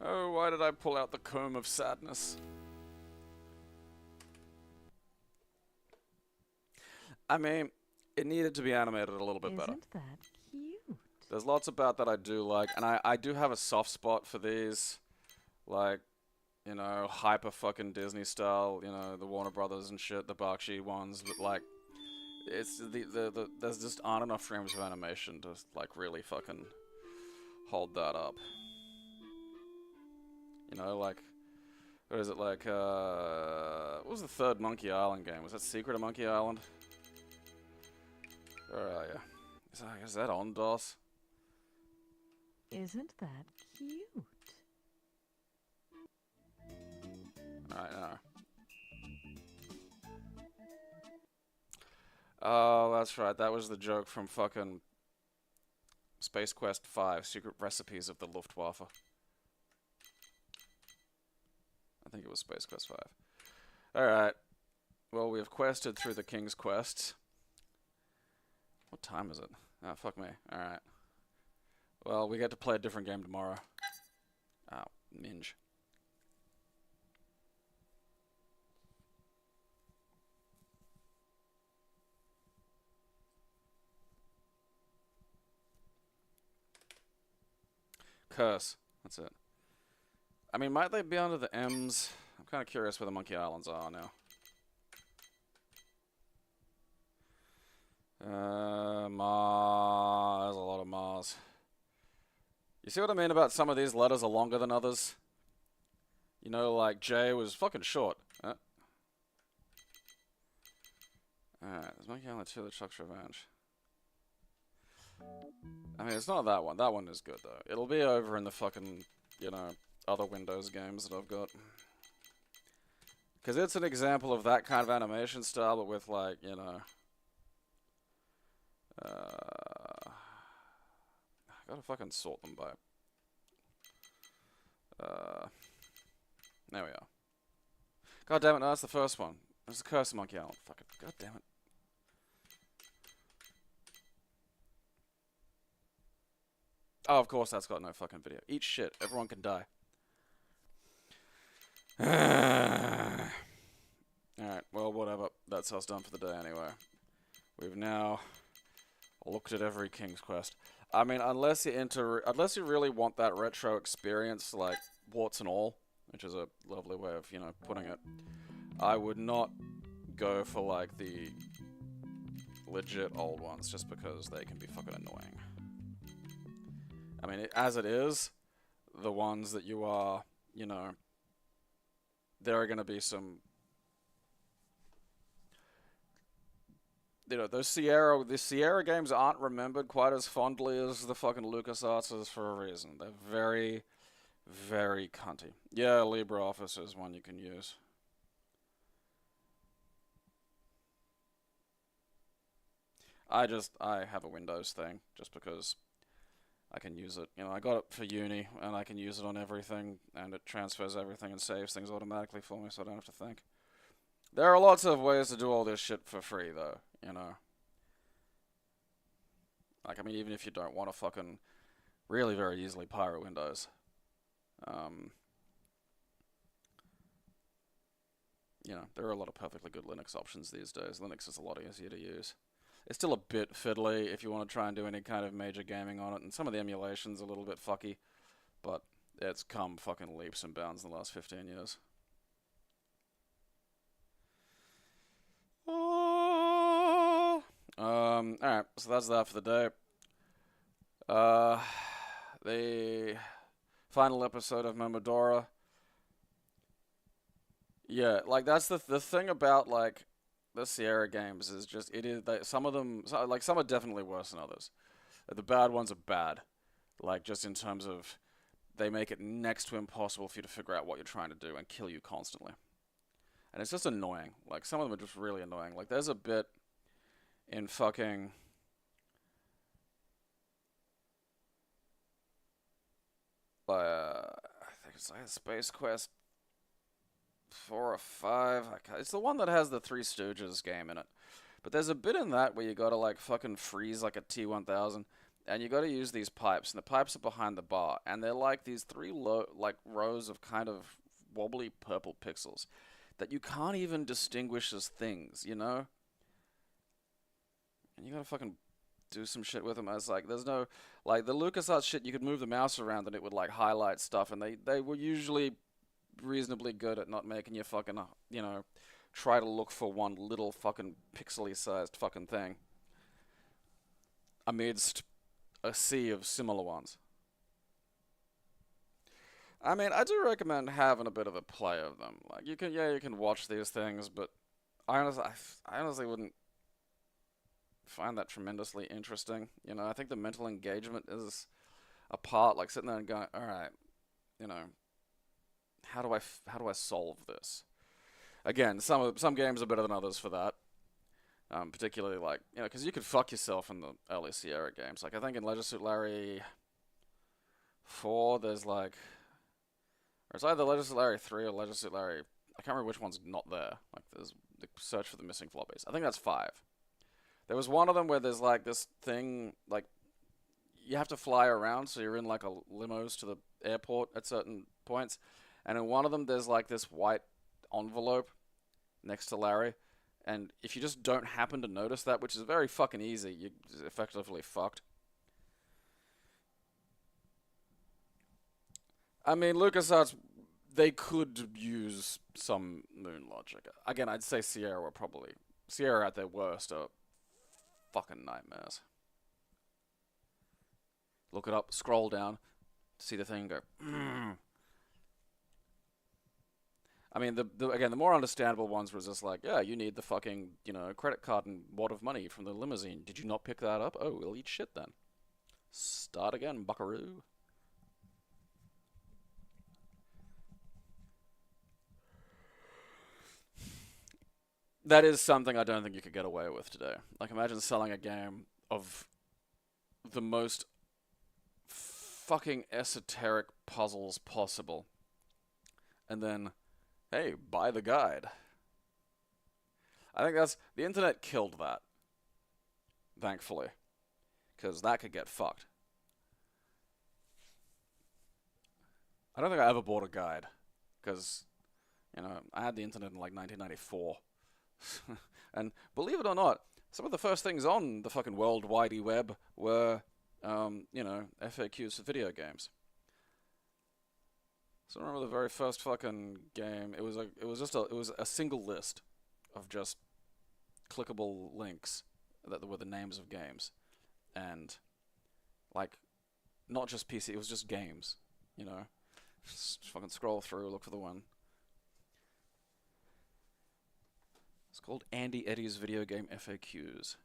Oh, why did I pull out the comb of sadness? I mean, it needed to be animated a little bit better. Isn't that cute? There's lots about that I do like, and I do have a soft spot for these, like, you know, hyper fucking Disney style, you know, the Warner Brothers and shit, the Bakshi ones, but like, it's there's just aren't enough frames of animation to like really fucking hold that up. You know, like, what is it, like, what was the third Monkey Island game? Was that Secret of Monkey Island? Where are you? Is that on DOS? Isn't that cute? Alright, no. Oh, that's right. That was the joke from fucking Space Quest 5, Secret Recipes of the Luftwaffe. I think it was Space Quest 5. Alright. Well, we have quested through the King's Quests. What time is it? Oh, fuck me. Alright. Well, we get to play a different game tomorrow. Oh, minge. Curse. That's it. I mean, might they be under the M's? I'm kind of curious where the Monkey Islands are now. Mars. There's a lot of Mars. You see what I mean about some of these letters are longer than others? You know, like J was fucking short. Alright, there's Monkey Island 2, The Chuck's Revenge. I mean, it's not that one. That one is good, though. It'll be over in the fucking, you know, other Windows games that I've got. Because it's an example of that kind of animation style, but with, like, you know... I gotta fucking sort them by... there we are. God damn it, no, that's the first one. It's the Curse of Monkey Island. Fucking, god damn it. Oh, of course that's got no fucking video. Eat shit. Everyone can die. Alright, well, whatever. That's us done for the day anyway. We've now looked at every King's Quest. I mean, unless you really want that retro experience, like, warts and all, which is a lovely way of, you know, putting it, I would not go for, like, the legit old ones, just because they can be fucking annoying. I mean, as it is, the ones that you are, you know, there are going to be some, you know, the Sierra games aren't remembered quite as fondly as the fucking LucasArts is for a reason. They're very, very cunty. Yeah, LibreOffice is one you can use. I have a Windows thing, just because I can use it. You know, I got it for uni, and I can use it on everything, and it transfers everything and saves things automatically for me, so I don't have to think. There are lots of ways to do all this shit for free, though, you know. Like, I mean, even if you don't want to fucking really very easily pirate Windows. You know, there are a lot of perfectly good Linux options these days. Linux is a lot easier to use. It's still a bit fiddly if you want to try and do any kind of major gaming on it, and some of the emulation's a little bit fucky, but it's come fucking leaps and bounds in the last 15 years. Alright, so that's that for the day. The final episode of Momodora. Yeah, like, that's the thing about, like, the Sierra games is just, some of them, like, some are definitely worse than others. The bad ones are bad. Like, just in terms of, they make it next to impossible for you to figure out what you're trying to do and kill you constantly. And it's just annoying. Like, some of them are just really annoying. Like, there's a bit in fucking... I think it's like Space Quest 4 or 5. It's the one that has the Three Stooges game in it. But there's a bit in that where you gotta, like, fucking freeze, like, a T-1000, and you gotta use these pipes, and the pipes are behind the bar, and they're like these rows of kind of wobbly purple pixels that you can't even distinguish as things, you know? And you gotta fucking do some shit with them. As, like, there's no, like, the LucasArts shit, you could move the mouse around and it would, like, highlight stuff, and they were usually reasonably good at not making you fucking, you know, try to look for one little fucking pixely sized fucking thing amidst a sea of similar ones. I mean, I do recommend having a bit of a play of them. Like, you can watch these things, but I honestly wouldn't find that tremendously interesting. You know, I think the mental engagement is a part, like, sitting there and going, alright, you know, how do I solve this? Again, some games are better than others for that. Particularly, like, you know, because you could fuck yourself in the early Sierra games. Like, I think in Leisure Suit Larry 4, there's, like, or it's either Leisure Suit Larry 3 or Leisure Suit Larry, I can't remember which one's not there. Like, there's the search for the missing floppies. I think that's 5. There was one of them where there's, like, this thing, like, you have to fly around, so you're in, like, a limos to the airport at certain points. And in one of them, there's, like, this white envelope next to Larry. And if you just don't happen to notice that, which is very fucking easy, you're effectively fucked. I mean, LucasArts, they could use some moon logic. Again, I'd say Sierra at their worst are fucking nightmares. Look it up, scroll down, see the thing and go, I mean, again, the more understandable ones was just like, yeah, you need the fucking, credit card and wad of money from the limousine. Did you not pick that up? Oh, we'll eat shit then. Start again, buckaroo. That is something I don't think you could get away with today. Like, imagine selling a game of the most fucking esoteric puzzles possible. And then, hey, buy the guide. I think the internet killed that. Thankfully. Because that could get fucked. I don't think I ever bought a guide. Because, I had the internet in like 1994. And believe it or not, some of the first things on the fucking World Wide Web were, FAQs for video games. So I remember the very first fucking game. It was a single list of just clickable links that were the names of games, and like not just PC. It was just games. Just fucking scroll through, look for the one. It's called Andy Eddie's Video Game FAQs.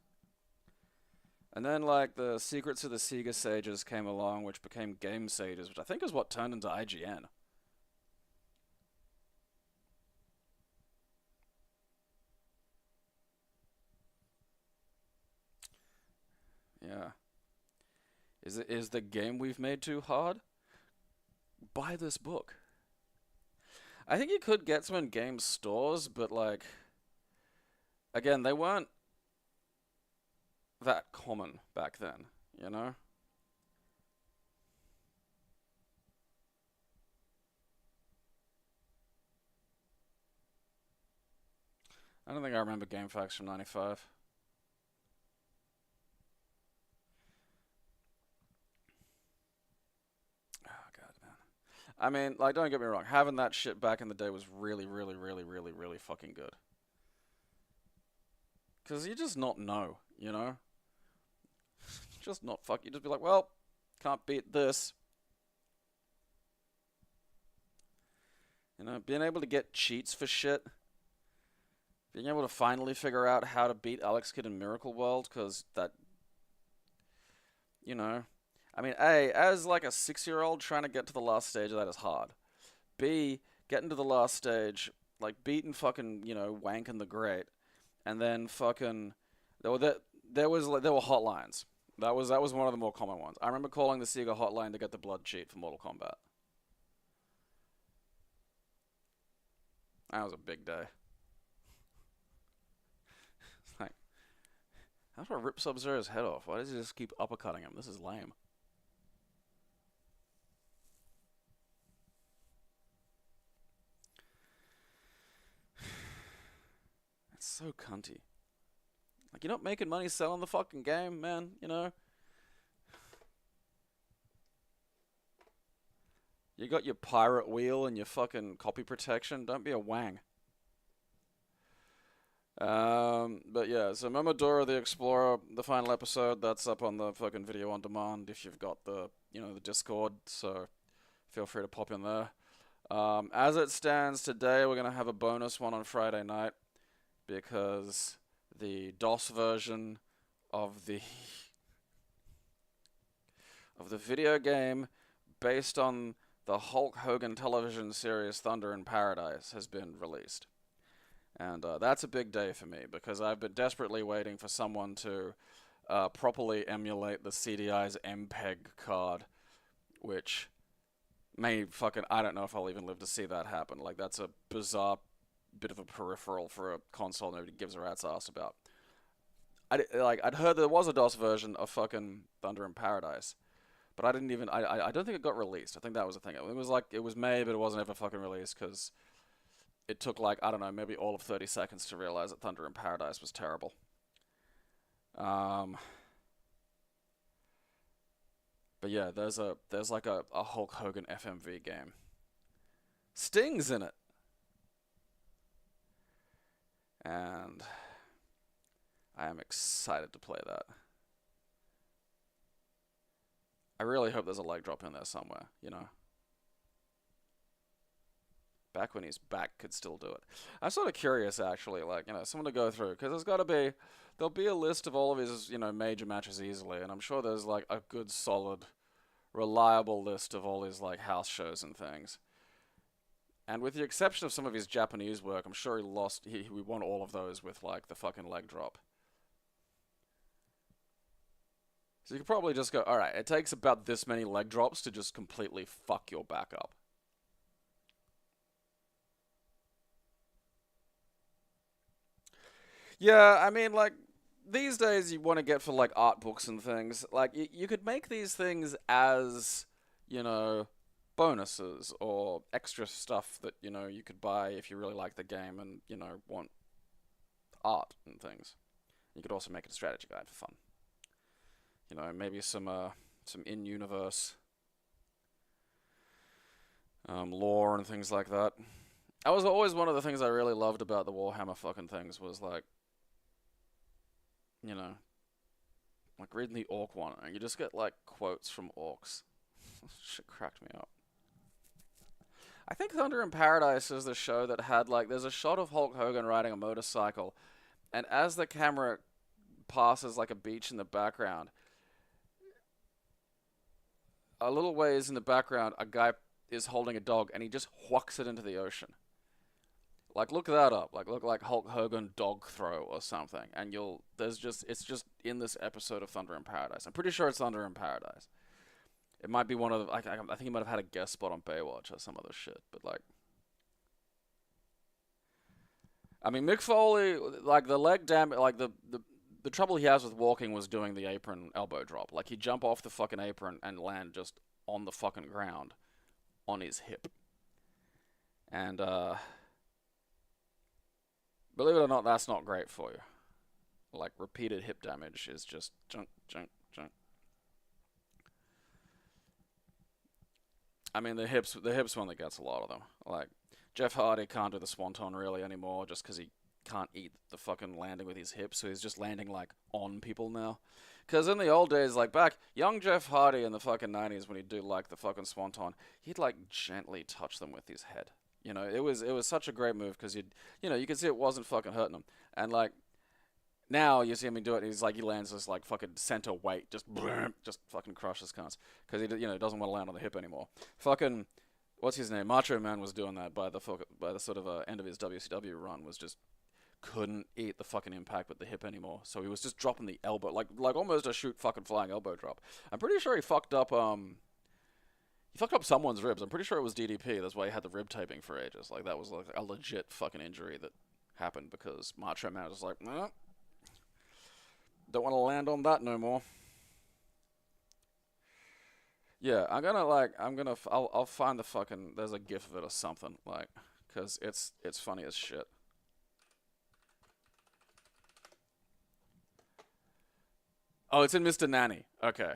And then, like, the Secrets of the Sega Sages came along, which became Game Sages, which I think is what turned into IGN. Yeah. Is the game we've made too hard? Buy this book. I think you could get some in game stores, but, like, again, they weren't that common back then, I don't think I remember GameFAQs from 95. Oh, God, man. I mean, like, don't get me wrong. Having that shit back in the day was really, really, really, really, really fucking good. Because you just not know, Just not fuck. You just be like, well, can't beat this. Being able to get cheats for shit. Being able to finally figure out how to beat Alex Kidd in Miracle World, because that, I mean, A, as like a 6-year-old trying to get to the last stage of that is hard. B, getting to the last stage, like beating fucking, Wankin the Great, and then fucking, there were hotlines. That was one of the more common ones. I remember calling the Sega hotline to get the blood cheat for Mortal Kombat. That was a big day. It's like, how do I rip Sub-Zero's head off? Why does he just keep uppercutting him? This is lame. It's so cunty. Like, you're not making money selling the fucking game, man, You got your pirate wheel and your fucking copy protection. Don't be a wang. But yeah, so Momodora the Explorer, the final episode, that's up on the fucking video on demand if you've got the, the Discord, so feel free to pop in there. As it stands today, we're going to have a bonus one on Friday night, because the DOS version of the video game based on the Hulk Hogan television series Thunder in Paradise has been released. And that's a big day for me, because I've been desperately waiting for someone to properly emulate the CDI's MPEG card, which may fucking, I don't know if I'll even live to see that happen. Like, that's a bizarre bit of a peripheral for a console nobody gives a rat's ass about. I'd heard there was a DOS version of fucking Thunder in Paradise, but I didn't even, I don't think it got released. I think that was the thing. It was made, but it wasn't ever fucking released, because it took, like, I don't know, maybe all of 30 seconds to realize that Thunder in Paradise was terrible. But yeah, there's like a Hulk Hogan FMV game. Sting's in it. And I am excited to play that. I really hope there's a leg drop in there somewhere, you know. Back when his back could still do it. I'm sort of curious, actually, like, you know, someone to go through, because there'll be a list of all of his, you know, major matches easily, and I'm sure there's, like, a good, solid, reliable list of all his, like, house shows and things. And with the exception of some of his Japanese work, I'm sure he won all of those with, like, the fucking leg drop. So you could probably just go, alright, it takes about this many leg drops to just completely fuck your back up. Yeah, I mean, like, these days you want to get for, like, art books and things. Like, you could make these things as, you know, bonuses or extra stuff that, you know, you could buy if you really like the game and, you know, want art and things. You could also make it a strategy guide for fun. You know, maybe some in-universe lore and things like that. That was always one of the things I really loved about the Warhammer fucking things was, like, you know, like reading the orc one, and you just get, like, quotes from orcs. Shit cracked me up. I think Thunder in Paradise is the show that had, like, there's a shot of Hulk Hogan riding a motorcycle, and as the camera passes, like, a beach in the background, a little ways in the background, a guy is holding a dog, and he just whacks it into the ocean. Like, look that up. Like, look like Hulk Hogan dog throw or something, and it's just in this episode of Thunder in Paradise. I'm pretty sure it's Thunder in Paradise. It might be one of the, I think he might have had a guest spot on Baywatch or some other shit, but, like, I mean, Mick Foley, like, the leg damage, like, the trouble he has with walking was doing the apron elbow drop. Like, he'd jump off the fucking apron and land just on the fucking ground on his hip. And, believe it or not, that's not great for you. Like, repeated hip damage is just junk, junk, junk. I mean, the hips one that gets a lot of them. Like, Jeff Hardy can't do the swanton really anymore just because he can't eat the fucking landing with his hips, so he's just landing, like, on people now. Because in the old days, like, back, young Jeff Hardy in the fucking 90s, when he'd do, like, the fucking swanton, he'd, like, gently touch them with his head. You know, it was such a great move because you could see it wasn't fucking hurting him. And, like, now you see him do it, and he lands this, like, fucking center weight, just fucking crushes cunts. Because he, doesn't want to land on the hip anymore. Fucking, what's his name? Macho Man was doing that by the sort of end of his WCW run, was just couldn't eat the fucking impact with the hip anymore. So he was just dropping the elbow, like almost a shoot fucking flying elbow drop. I'm pretty sure he fucked up, someone's ribs. I'm pretty sure it was DDP. That's why he had the rib taping for ages. Like, that was, like, a legit fucking injury that happened because Macho Man was like, nah, don't want to land on that no more. Yeah, I'll find the fucking, there's a gif of it or something, like, because it's funny as shit. Oh, it's in Mr. Nanny. Okay.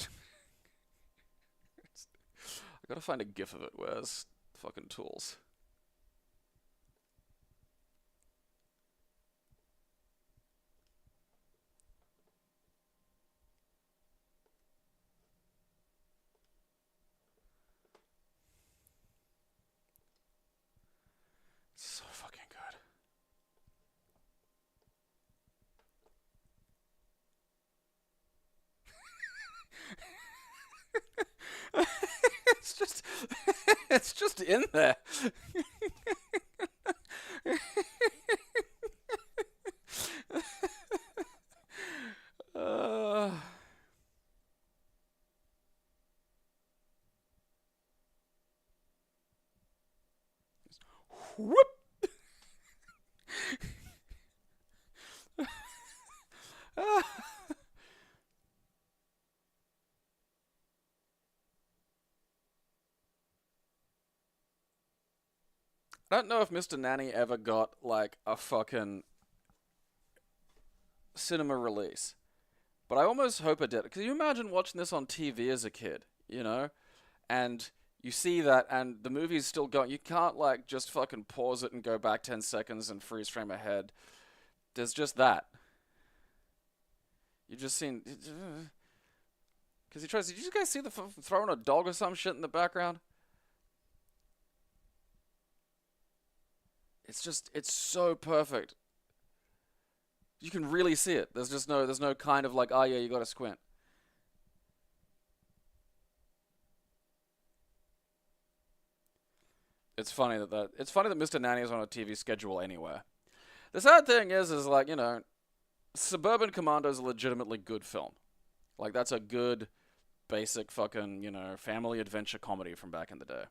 I gotta find a gif of it. Where's fucking tools? So fucking good. It's just in there. Whoop. I don't know if Mr. Nanny ever got, like, a fucking cinema release, but I almost hope it did. Because you imagine watching this on TV as a kid, you know? And You see that, and the movie's still going. You can't, like, just fucking pause it and go back 10 seconds and freeze frame ahead. There's just that. You just seen... Because he tries... Did you guys see the throwing a dog or some shit in the background? It's just... It's so perfect. You can really see it. There's no kind of like, oh yeah, you gotta squint. It's funny that Mr. Nanny is on a TV schedule anywhere. The sad thing is like, you know, Suburban Commando is a legitimately good film. Like, that's a good, basic fucking, you know, family adventure comedy from back in the day.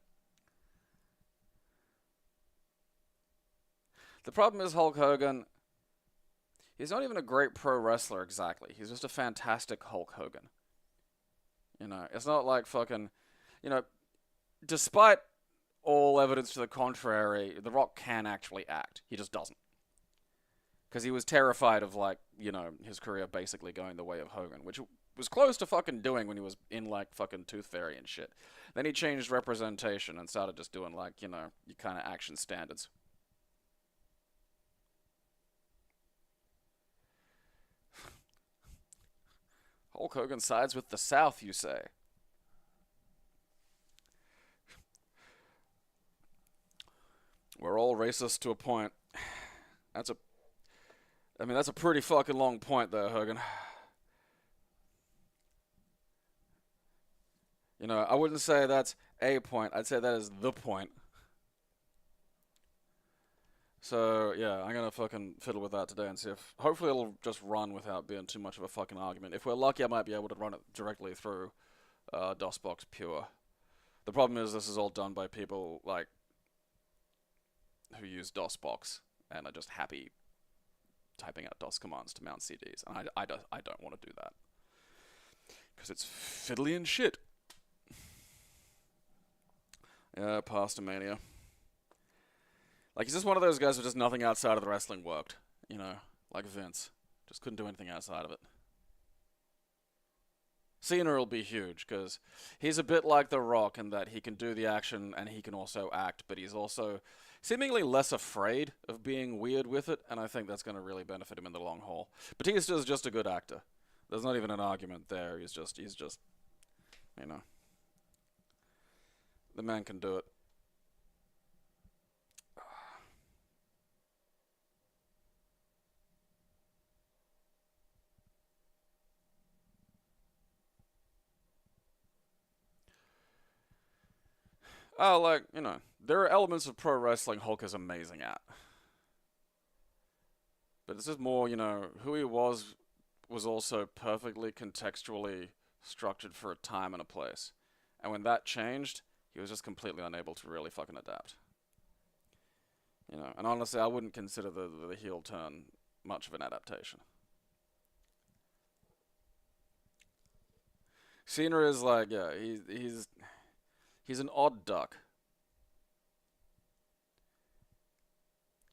The problem is Hulk Hogan, he's not even a great pro wrestler exactly. He's just a fantastic Hulk Hogan. You know, it's not like fucking, you know, despite all evidence to the contrary, The Rock can actually act. He just doesn't. Because he was terrified of, like, you know, his career basically going the way of Hogan, which was close to fucking doing when he was in, like, fucking Tooth Fairy and shit. Then he changed representation and started just doing, like, you know, your kind of action standards. Hulk Hogan sides with the South, you say? We're all racist to a point. That's a pretty fucking long point there, Hogan. You know, I wouldn't say that's a point. I'd say that is the point. So, yeah, I'm gonna fucking fiddle with that today and see if... Hopefully it'll just run without being too much of a fucking argument. If we're lucky, I might be able to run it directly through DOSBOX Pure. The problem is this is all done by people, like, who use DOSBox and are just happy typing out DOS commands to mount CDs. And I don't want to do that. Because it's fiddly and shit. Yeah, Pastor Mania. Like, he's just one of those guys who just nothing outside of the wrestling worked. You know, like Vince. Just couldn't do anything outside of it. Cena will be huge, because he's a bit like The Rock in that he can do the action and he can also act, but he's also seemingly less afraid of being weird with it, and I think that's going to really benefit him in the long haul. Batista's just a good actor. There's not even an argument there. He's just, you know. The man can do it. Oh, like, you know, there are elements of pro wrestling Hulk is amazing at. But this is more, you know, who he was also perfectly contextually structured for a time and a place. And when that changed, he was just completely unable to really fucking adapt. You know, and honestly, I wouldn't consider the heel turn much of an adaptation. Cena is like, yeah, he's an odd duck.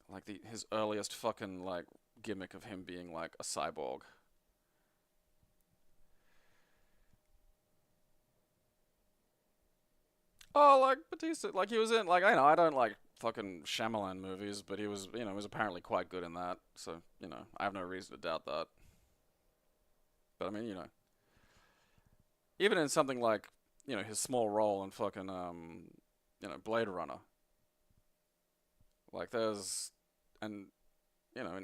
Like his earliest fucking like gimmick of him being like a cyborg. Oh, like Batista, like he was in like I don't like fucking Shyamalan movies, but he was he was apparently quite good in that. So I have no reason to doubt that. But I mean even in something like his small role in fucking Blade Runner. Like there's an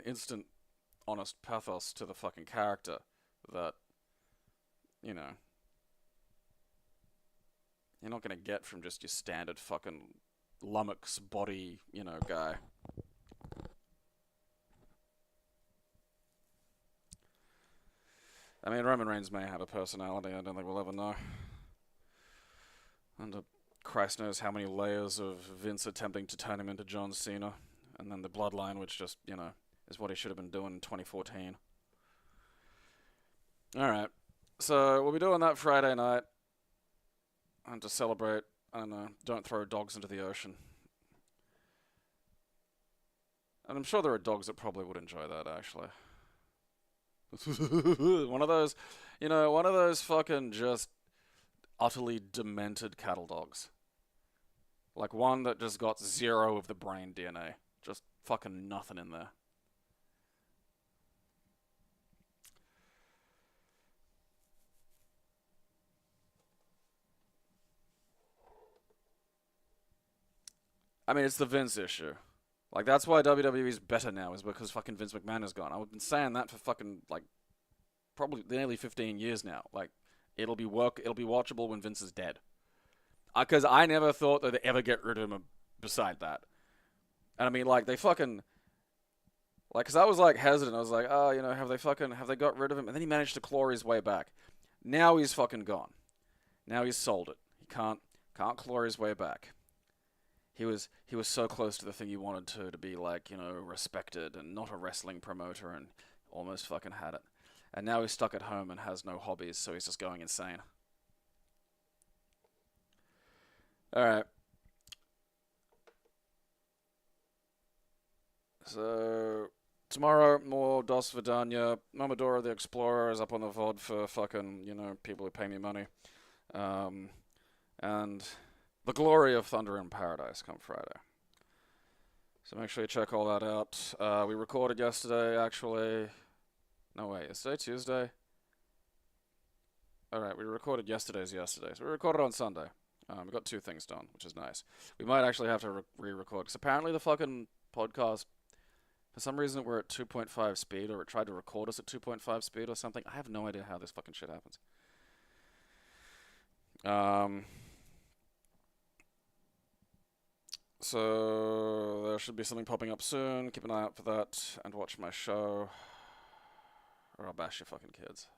instant honest pathos to the fucking character that you're not gonna get from just your standard fucking lummox body, guy. I mean, Roman Reigns may have a personality, I don't think we'll ever know. And Christ knows how many layers of Vince attempting to turn him into John Cena. And then the bloodline, which just, is what he should have been doing in 2014. Alright. So, we'll be doing that Friday night. And to celebrate, I don't know, don't throw dogs into the ocean. And I'm sure there are dogs that probably would enjoy that, actually. one of those fucking just utterly demented cattle dogs. Like one that just got 0 of the brain DNA. Just fucking nothing in there. I mean, it's the Vince issue. Like, that's why WWE's better now, is because fucking Vince McMahon is gone. I've been saying that for fucking, like, probably nearly 15 years now. Like, it'll be watchable when Vince is dead. Because I never thought that they'd ever get rid of him beside that. And I mean, like, they fucking... Like, because I was, like, hesitant. I was like, oh, you know, have they got rid of him? And then he managed to claw his way back. Now he's fucking gone. Now he's sold it. He can't claw his way back. He was so close to the thing he wanted to be, like, you know, respected and not a wrestling promoter, and almost fucking had it. And now he's stuck at home and has no hobbies, so he's just going insane. Alright. So, tomorrow, more Dosvidaniya. Mamadora the Explorer is up on the VOD for fucking, you know, people who pay me money. And The Glory of Thunder in Paradise come Friday. So make sure you check all that out. We recorded yesterday, actually. No, wait, is today Tuesday? Alright, we recorded yesterday's yesterday. So we recorded on Sunday. We got 2 things done, which is nice. We might actually have to re-record, because apparently the fucking podcast, for some reason we're at 2.5 speed, or it tried to record us at 2.5 speed or something. I have no idea how this fucking shit happens. So there should be something popping up soon. Keep an eye out for that, and watch my show, or I'll bash your fucking kids.